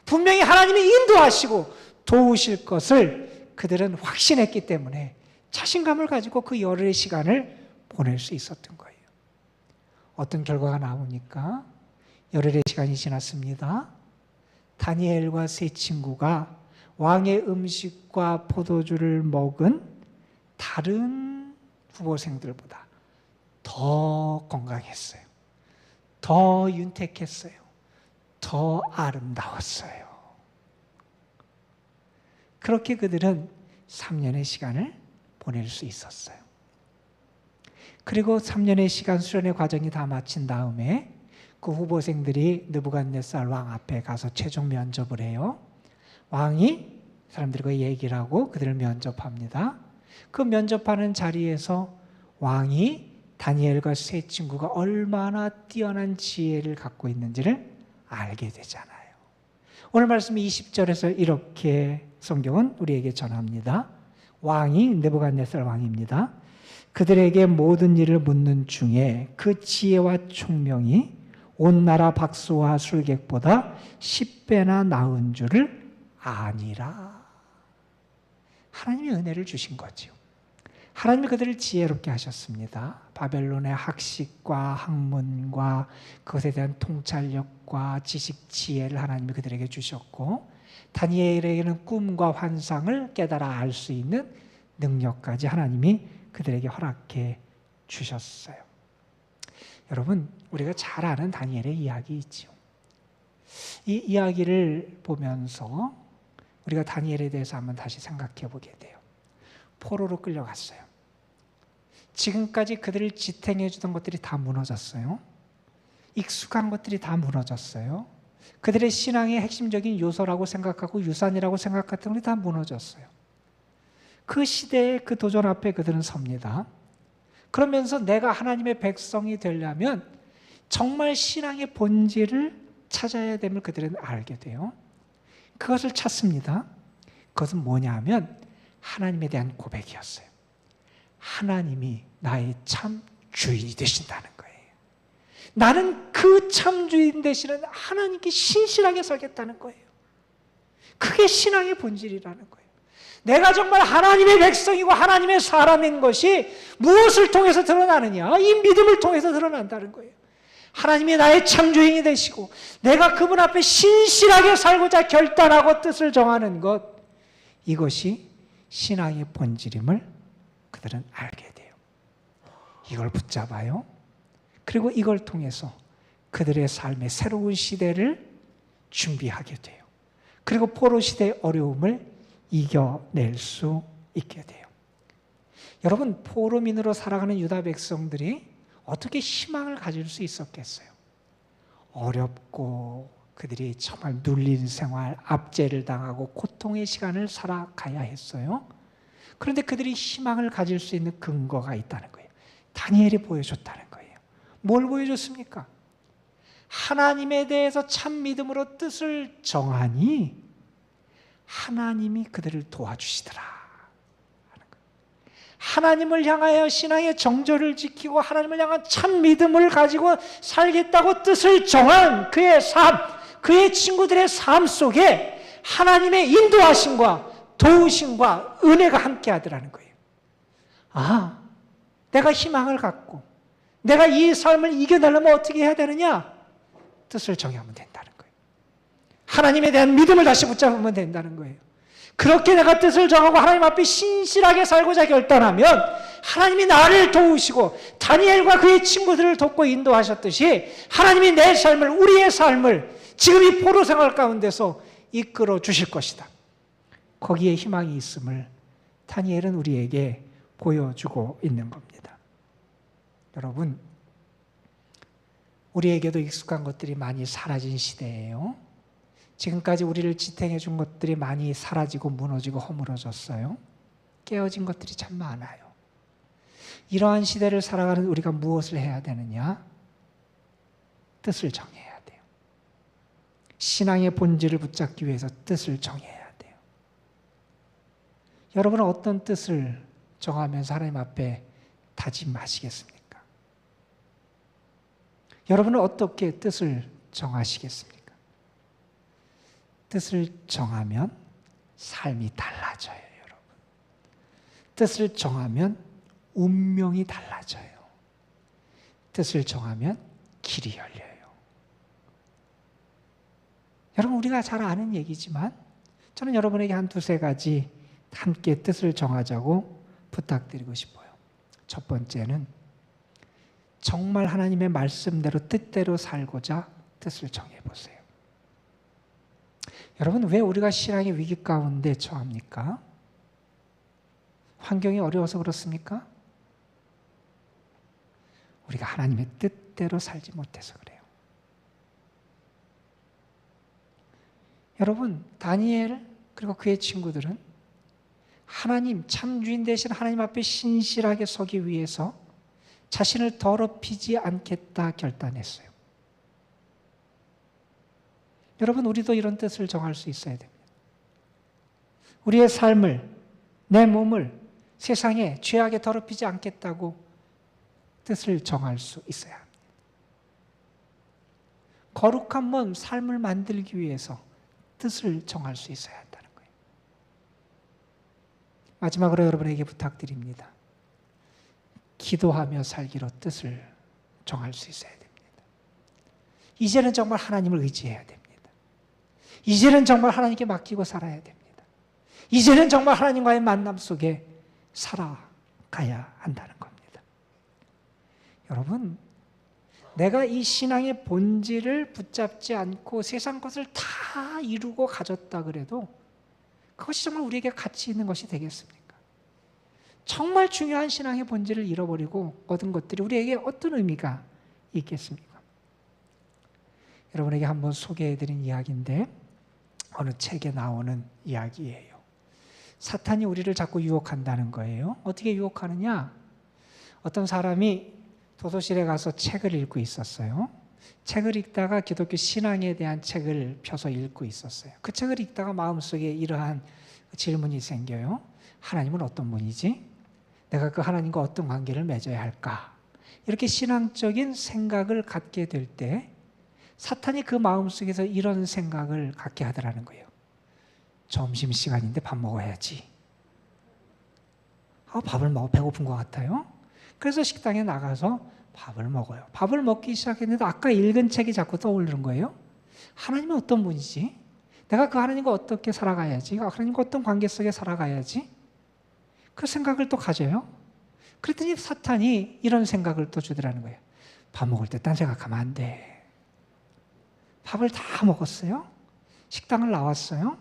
분명히 하나님이 인도하시고 도우실 것을 그들은 확신했기 때문에 자신감을 가지고 그 열흘의 시간을 보낼 수 있었던 거예요. 어떤 결과가 나오니까 열흘의 시간이 지났습니다. 다니엘과 세 친구가 왕의 음식과 포도주를 먹은 다른 후보생들보다 더 건강했어요. 더 윤택했어요. 더 아름다웠어요. 그렇게 그들은 3년의 시간을 보낼 수 있었어요. 그리고 3년의 시간 수련의 과정이 다 마친 다음에 그 후보생들이 느부갓네살 왕 앞에 가서 최종 면접을 해요. 왕이 사람들과 얘기를 하고 그들을 면접합니다. 그 면접하는 자리에서 왕이 다니엘과 세 친구가 얼마나 뛰어난 지혜를 갖고 있는지를 알게 되잖아요. 오늘 말씀 20절에서 이렇게 성경은 우리에게 전합니다. 왕이 느부갓네살 왕입니다. 그들에게 모든 일을 묻는 중에 그 지혜와 총명이 온 나라 박수와 술객보다 10배나 나은 줄을 아니라. 하나님이 은혜를 주신 거죠. 하나님이 그들을 지혜롭게 하셨습니다. 바벨론의 학식과 학문과 그것에 대한 통찰력과 지식 지혜를 하나님이 그들에게 주셨고, 다니엘에게는 꿈과 환상을 깨달아 알 수 있는 능력까지 하나님이 그들에게 허락해 주셨어요. 여러분, 우리가 잘 아는 다니엘의 이야기 있죠. 이 이야기를 보면서 우리가 다니엘에 대해서 한번 다시 생각해 보게 돼요. 포로로 끌려갔어요. 지금까지 그들을 지탱해 주던 것들이 다 무너졌어요. 익숙한 것들이 다 무너졌어요. 그들의 신앙의 핵심적인 요소라고 생각하고 유산이라고 생각했던 것이 다 무너졌어요. 그 시대의 그 도전 앞에 그들은 섭니다. 그러면서 내가 하나님의 백성이 되려면 정말 신앙의 본질을 찾아야 됨을 그들은 알게 돼요. 그것을 찾습니다. 그것은 뭐냐 하면 하나님에 대한 고백이었어요. 하나님이 나의 참 주인이 되신다는 거예요. 나는 그 참 주인 되시는 하나님께 신실하게 살겠다는 거예요. 그게 신앙의 본질이라는 거예요. 내가 정말 하나님의 백성이고 하나님의 사람인 것이 무엇을 통해서 드러나느냐? 이 믿음을 통해서 드러난다는 거예요. 하나님이 나의 창조인이 되시고 내가 그분 앞에 신실하게 살고자 결단하고 뜻을 정하는 것, 이것이 신앙의 본질임을 그들은 알게 돼요. 이걸 붙잡아요. 그리고 이걸 통해서 그들의 삶의 새로운 시대를 준비하게 돼요. 그리고 포로 시대의 어려움을 이겨낼 수 있게 돼요. 여러분, 포로민으로 살아가는 유다 백성들이 어떻게 희망을 가질 수 있었겠어요? 어렵고 그들이 정말 눌린 생활, 압제를 당하고 고통의 시간을 살아가야 했어요. 그런데 그들이 희망을 가질 수 있는 근거가 있다는 거예요. 다니엘이 보여줬다는 거예요. 뭘 보여줬습니까? 하나님에 대해서 참 믿음으로 뜻을 정하니 하나님이 그들을 도와주시더라. 하나님을 향하여 신앙의 정절을 지키고 하나님을 향한 참 믿음을 가지고 살겠다고 뜻을 정한 그의 삶, 그의 친구들의 삶 속에 하나님의 인도하심과 도우심과 은혜가 함께 하더라는 거예요. 아, 내가 희망을 갖고 내가 이 삶을 이겨내려면 어떻게 해야 되느냐? 뜻을 정하면 된다는 거예요. 하나님에 대한 믿음을 다시 붙잡으면 된다는 거예요. 그렇게 내가 뜻을 정하고 하나님 앞에 신실하게 살고자 결단하면 하나님이 나를 도우시고 다니엘과 그의 친구들을 돕고 인도하셨듯이 하나님이 내 삶을, 우리의 삶을 지금 이 포로 생활 가운데서 이끌어 주실 것이다. 거기에 희망이 있음을 다니엘은 우리에게 보여주고 있는 겁니다. 여러분, 우리에게도 익숙한 것들이 많이 사라진 시대예요. 지금까지 우리를 지탱해 준 것들이 많이 사라지고 무너지고 허물어졌어요. 깨어진 것들이 참 많아요. 이러한 시대를 살아가는 우리가 무엇을 해야 되느냐? 뜻을 정해야 돼요. 신앙의 본질을 붙잡기 위해서 뜻을 정해야 돼요. 여러분은 어떤 뜻을 정하면서 하나님 앞에 다짐하시겠습니까? 여러분은 어떻게 뜻을 정하시겠습니까? 뜻을 정하면 삶이 달라져요, 여러분. 뜻을 정하면 운명이 달라져요. 뜻을 정하면 길이 열려요. 여러분, 우리가 잘 아는 얘기지만 저는 여러분에게 한 두세 가지 함께 뜻을 정하자고 부탁드리고 싶어요. 첫 번째는 정말 하나님의 말씀대로 뜻대로 살고자 뜻을 정해보세요. 여러분, 왜 우리가 신앙의 위기 가운데 처합니까? 환경이 어려워서 그렇습니까? 우리가 하나님의 뜻대로 살지 못해서 그래요. 여러분, 다니엘 그리고 그의 친구들은 하나님, 참 주인 되신 하나님 앞에 신실하게 서기 위해서 자신을 더럽히지 않겠다 결단했어요. 여러분, 우리도 이런 뜻을 정할 수 있어야 됩니다. 우리의 삶을, 내 몸을 세상에 죄악에 더럽히지 않겠다고 뜻을 정할 수 있어야 합니다. 거룩한 삶을 만들기 위해서 뜻을 정할 수 있어야 한다는 거예요. 마지막으로 여러분에게 부탁드립니다. 기도하며 살기로 뜻을 정할 수 있어야 됩니다. 이제는 정말 하나님을 의지해야 됩니다. 이제는 정말 하나님께 맡기고 살아야 됩니다. 이제는 정말 하나님과의 만남 속에 살아가야 한다는 겁니다. 여러분, 내가 이 신앙의 본질을 붙잡지 않고 세상 것을 다 이루고 가졌다 그래도 그것이 정말 우리에게 가치 있는 것이 되겠습니까? 정말 중요한 신앙의 본질을 잃어버리고 얻은 것들이 우리에게 어떤 의미가 있겠습니까? 여러분에게 한번 소개해드린 이야기인데 어느 책에 나오는 이야기예요. 사탄이 우리를 자꾸 유혹한다는 거예요. 어떻게 유혹하느냐? 어떤 사람이 도서실에 가서 책을 읽고 있었어요. 책을 읽다가 기독교 신앙에 대한 책을 펴서 읽고 있었어요. 그 책을 읽다가 마음속에 이러한 질문이 생겨요. 하나님은 어떤 분이지? 내가 그 하나님과 어떤 관계를 맺어야 할까? 이렇게 신앙적인 생각을 갖게 될 때 사탄이 그 마음속에서 이런 생각을 갖게 하더라는 거예요. 점심시간인데 밥 먹어야지. 밥을 먹어 배고픈 것 같아요. 그래서 식당에 나가서 밥을 먹어요. 밥을 먹기 시작했는데 아까 읽은 책이 자꾸 떠오르는 거예요. 하나님은 어떤 분이지? 내가 그 하나님과 어떻게 살아가야지? 하나님과 어떤 관계 속에 살아가야지? 그 생각을 또 가져요. 그랬더니 사탄이 이런 생각을 또 주더라는 거예요. 밥 먹을 때 딴 생각하면 안 돼. 밥을 다 먹었어요. 식당을 나왔어요.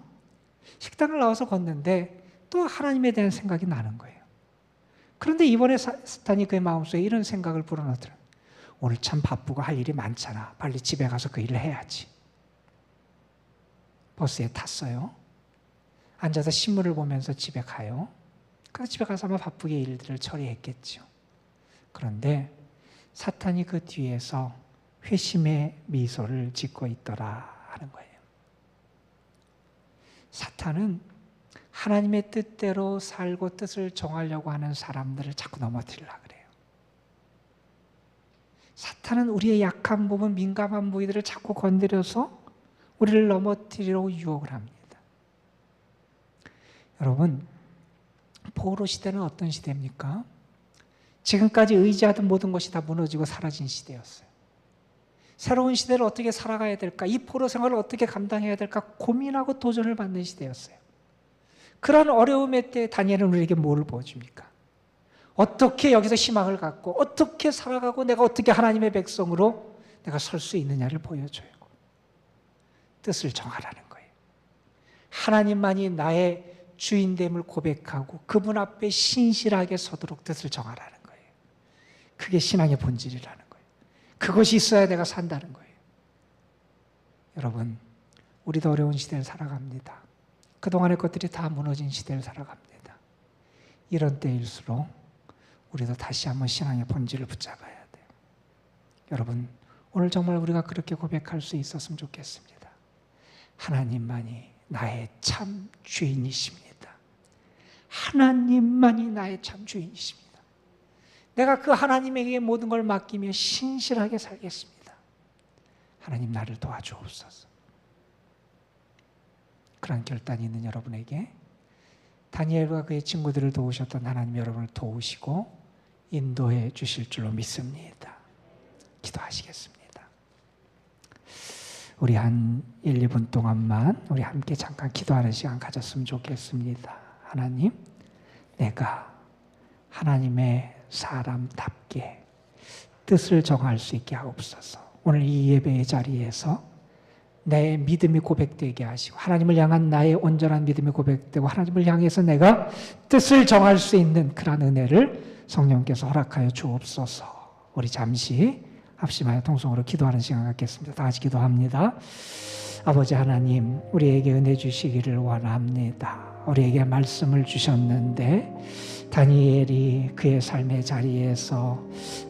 식당을 나와서 걷는데 또 하나님에 대한 생각이 나는 거예요. 그런데 이번에 사탄이 그의 마음속에 이런 생각을 불어넣더라. 오늘 참 바쁘고 할 일이 많잖아. 빨리 집에 가서 그 일을 해야지. 버스에 탔어요. 앉아서 신문을 보면서 집에 가요. 그래서 집에 가서 아마 바쁘게 일들을 처리했겠죠. 그런데 사탄이 그 뒤에서 회심의 미소를 짓고 있더라 하는 거예요. 사탄은 하나님의 뜻대로 살고 뜻을 정하려고 하는 사람들을 자꾸 넘어뜨리려고 그래요. 사탄은 우리의 약한 부분, 민감한 부위들을 자꾸 건드려서 우리를 넘어뜨리려고 유혹을 합니다. 여러분, 포로 시대는 어떤 시대입니까? 지금까지 의지하던 모든 것이 다 무너지고 사라진 시대였어요. 새로운 시대를 어떻게 살아가야 될까? 이 포로 생활을 어떻게 감당해야 될까? 고민하고 도전을 받는 시대였어요. 그런 어려움의 때 다니엘은 우리에게 뭘 보여줍니까? 어떻게 여기서 희망을 갖고 어떻게 살아가고 내가 어떻게 하나님의 백성으로 내가 설 수 있느냐를 보여줘요. 뜻을 정하라는 거예요. 하나님만이 나의 주인됨을 고백하고 그분 앞에 신실하게 서도록 뜻을 정하라는 거예요. 그게 신앙의 본질이라는 거예요. 그것이 있어야 내가 산다는 거예요. 여러분, 우리도 어려운 시대를 살아갑니다. 그동안의 것들이 다 무너진 시대를 살아갑니다. 이런 때일수록 우리도 다시 한번 신앙의 본질을 붙잡아야 돼요. 여러분, 오늘 정말 우리가 그렇게 고백할 수 있었으면 좋겠습니다. 하나님만이 나의 참 주인이십니다. 하나님만이 나의 참 주인이십니다. 내가 그 하나님에게 모든 걸 맡기며 신실하게 살겠습니다. 하나님 나를 도와주옵소서. 그런 결단이 있는 여러분에게 다니엘과 그의 친구들을 도우셨던 하나님 여러분을 도우시고 인도해 주실 줄로 믿습니다. 기도하시겠습니다. 우리 한 1, 2분 동안만 우리 함께 잠깐 기도하는 시간 가졌으면 좋겠습니다. 하나님, 내가 하나님의 사람답게 뜻을 정할 수 있게 하옵소서. 오늘 이 예배의 자리에서 내 믿음이 고백되게 하시고 하나님을 향한 나의 온전한 믿음이 고백되고 하나님을 향해서 내가 뜻을 정할 수 있는 그런 은혜를 성령께서 허락하여 주옵소서. 우리 잠시 합심하여 통성으로 기도하는 시간 갖겠습니다. 다 같이 기도합니다. 아버지 하나님, 우리에게 은혜 주시기를 원합니다. 우리에게 말씀을 주셨는데 다니엘이 그의 삶의 자리에서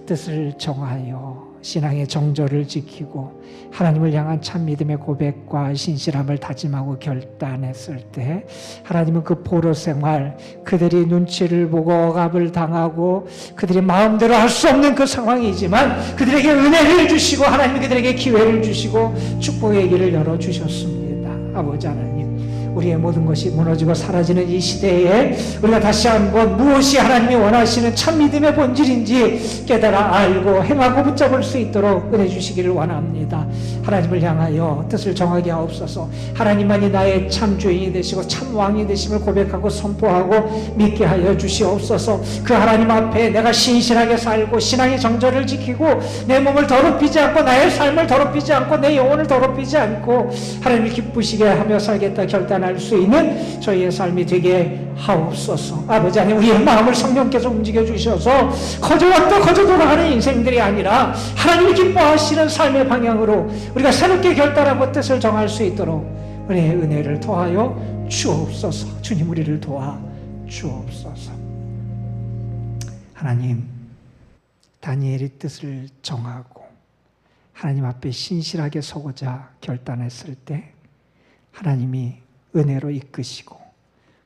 뜻을 정하여 신앙의 정절을 지키고 하나님을 향한 참 믿음의 고백과 신실함을 다짐하고 결단했을 때 하나님은 그 포로 생활, 그들이 눈치를 보고 억압을 당하고 그들이 마음대로 할 수 없는 그 상황이지만 그들에게 은혜를 주시고 하나님이 그들에게 기회를 주시고 축복의 길을 열어주셨습니다. 아버지 하나님, 우리의 모든 것이 무너지고 사라지는 이 시대에 우리가 다시 한번 무엇이 하나님이 원하시는 참 믿음의 본질인지 깨달아 알고 행하고 붙잡을 수 있도록 은혜 주시기를 원합니다. 하나님을 향하여 뜻을 정하게 하옵소서. 하나님만이 나의 참 주인이 되시고 참 왕이 되심을 고백하고 선포하고 믿게 하여 주시옵소서. 그 하나님 앞에 내가 신실하게 살고 신앙의 정절을 지키고 내 몸을 더럽히지 않고 나의 삶을 더럽히지 않고 내 영혼을 더럽히지 않고 하나님을 기쁘시게 하며 살겠다 결단할 수 있는 저희의 삶이 되게 하옵소서. 아버지 하나님, 우리의 마음을 성령께서 움직여 주셔서 거저 왔다 거저 돌아가는 인생들이 아니라 하나님이 기뻐하시는 삶의 방향으로 우리가 새롭게 결단하고 뜻을 정할 수 있도록 은혜의 은혜를 더하여 주옵소서. 주님, 우리를 도와 주옵소서. 하나님, 다니엘이 뜻을 정하고 하나님 앞에 신실하게 서고자 결단했을 때 하나님이 은혜로 이끄시고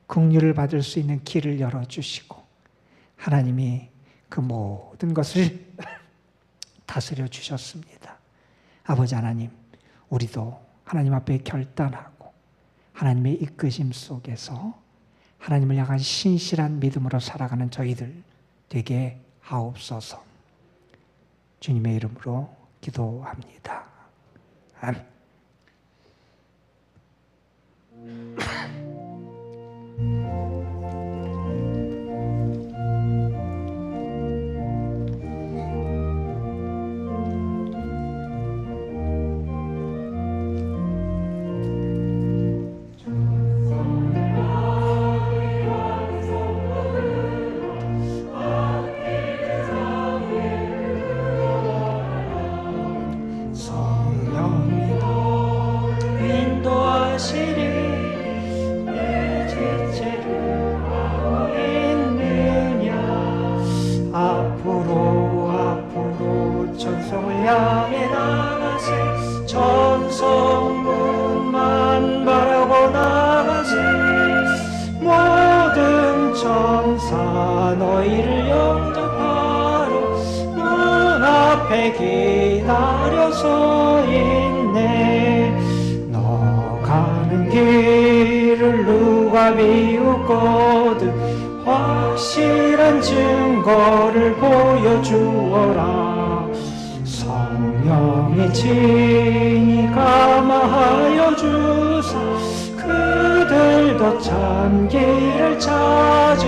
긍휼을 받을 수 있는 길을 열어주시고 하나님이 그 모든 것을 다스려 주셨습니다. 아버지 하나님, 우리도 하나님 앞에 결단하고 하나님의 이끄심 속에서 하나님을 향한 신실한 믿음으로 살아가는 저희들 되게 하옵소서. 주님의 이름으로 기도합니다. 아멘. 향해 나가세 천성문만 바라고 나가세 모든 천사 너희를 영접하러 문 앞에 기다려서 있네. 너 가는 길을 누가 비웃거든 확실한 증거를 보여주어라. 성령의 진이 감화하여 주사 그들도 참 길을 찾으리.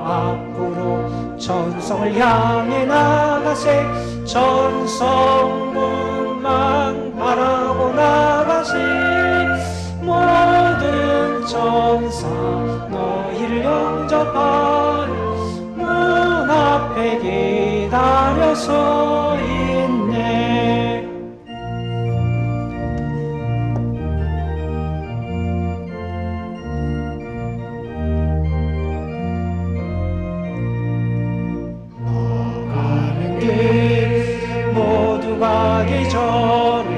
앞으로 천성을 향해 나가세 천성문만 바라고 나가세 모든 천사 너희를 영접하여 문 앞에 기다려서 있네. 가는 길 모두 가기 전에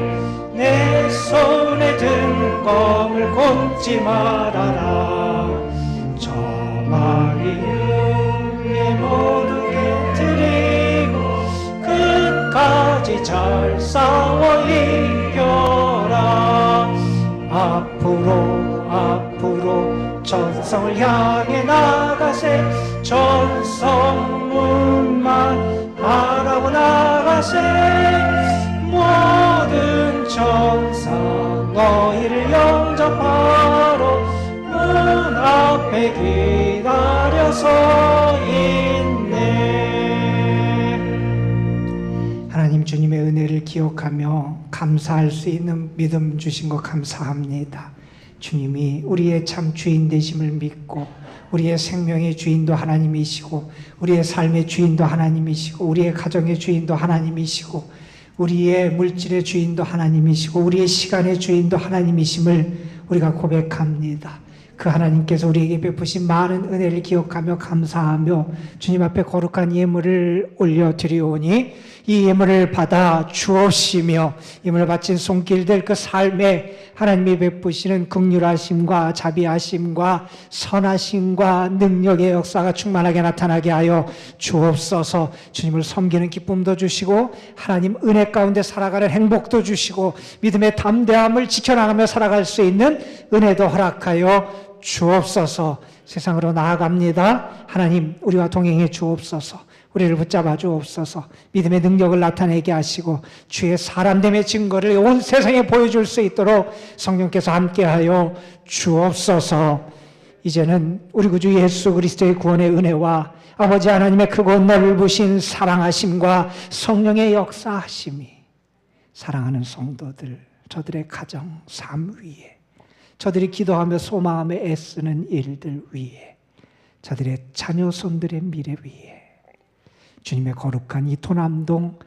내 손에 든 검을 곤지 말아라. 저마리 위에 모두 깨뜨리고 끝까지 잘 싸워 이겨라. 앞으로 천성을 향해 나가세 천성문만 하세 모든 천사 너희를 영접하러 문 앞에 기다려서 있네. 하나님 주님의 은혜를 기억하며 감사할 수 있는 믿음 주신 것 감사합니다. 주님이 우리의 참 주인 되심을 믿고 우리의 생명의 주인도 하나님이시고 우리의 삶의 주인도 하나님이시고 우리의 가정의 주인도 하나님이시고 우리의 물질의 주인도 하나님이시고 우리의 시간의 주인도 하나님이심을 우리가 고백합니다. 그 하나님께서 우리에게 베푸신 많은 은혜를 기억하며 감사하며 주님 앞에 거룩한 예물을 올려드리오니 이 예물을 받아 주옵시며 예물을 바친 손길들 그 삶에 하나님이 베푸시는 긍휼하심과 자비하심과 선하심과 능력의 역사가 충만하게 나타나게 하여 주옵소서. 주님을 섬기는 기쁨도 주시고 하나님 은혜 가운데 살아가는 행복도 주시고 믿음의 담대함을 지켜나가며 살아갈 수 있는 은혜도 허락하여 주옵소서. 세상으로 나아갑니다. 하나님 우리와 동행해 주옵소서. 우리를 붙잡아 주옵소서. 믿음의 능력을 나타내게 하시고 주의 사람됨의 증거를 온 세상에 보여줄 수 있도록 성령께서 함께하여 주옵소서. 이제는 우리 구주 예수 그리스도의 구원의 은혜와 아버지 하나님의 크고 넓으신 사랑하심과 성령의 역사하심이 사랑하는 성도들, 저들의 가정, 삶 위에, 저들이 기도하며 소망하며 애쓰는 일들 위에, 저들의 자녀손들의 미래 위에, 주님의 거룩한 이 도남동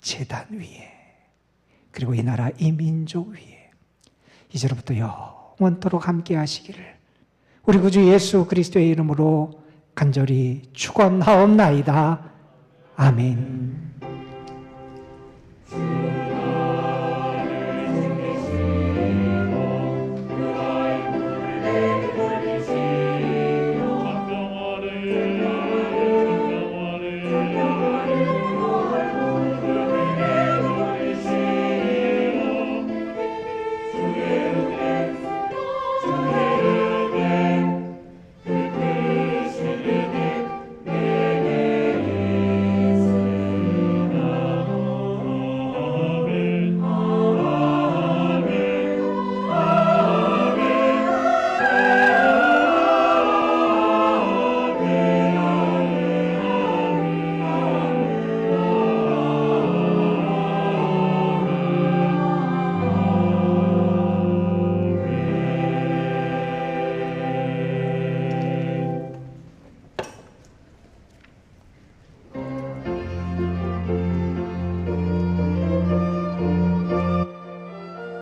제단 위에, 그리고 이 나라 이 민족 위에 이제로부터 영원토록 함께 하시기를 우리 구주 예수 그리스도의 이름으로 간절히 축원하옵나이다. 아멘.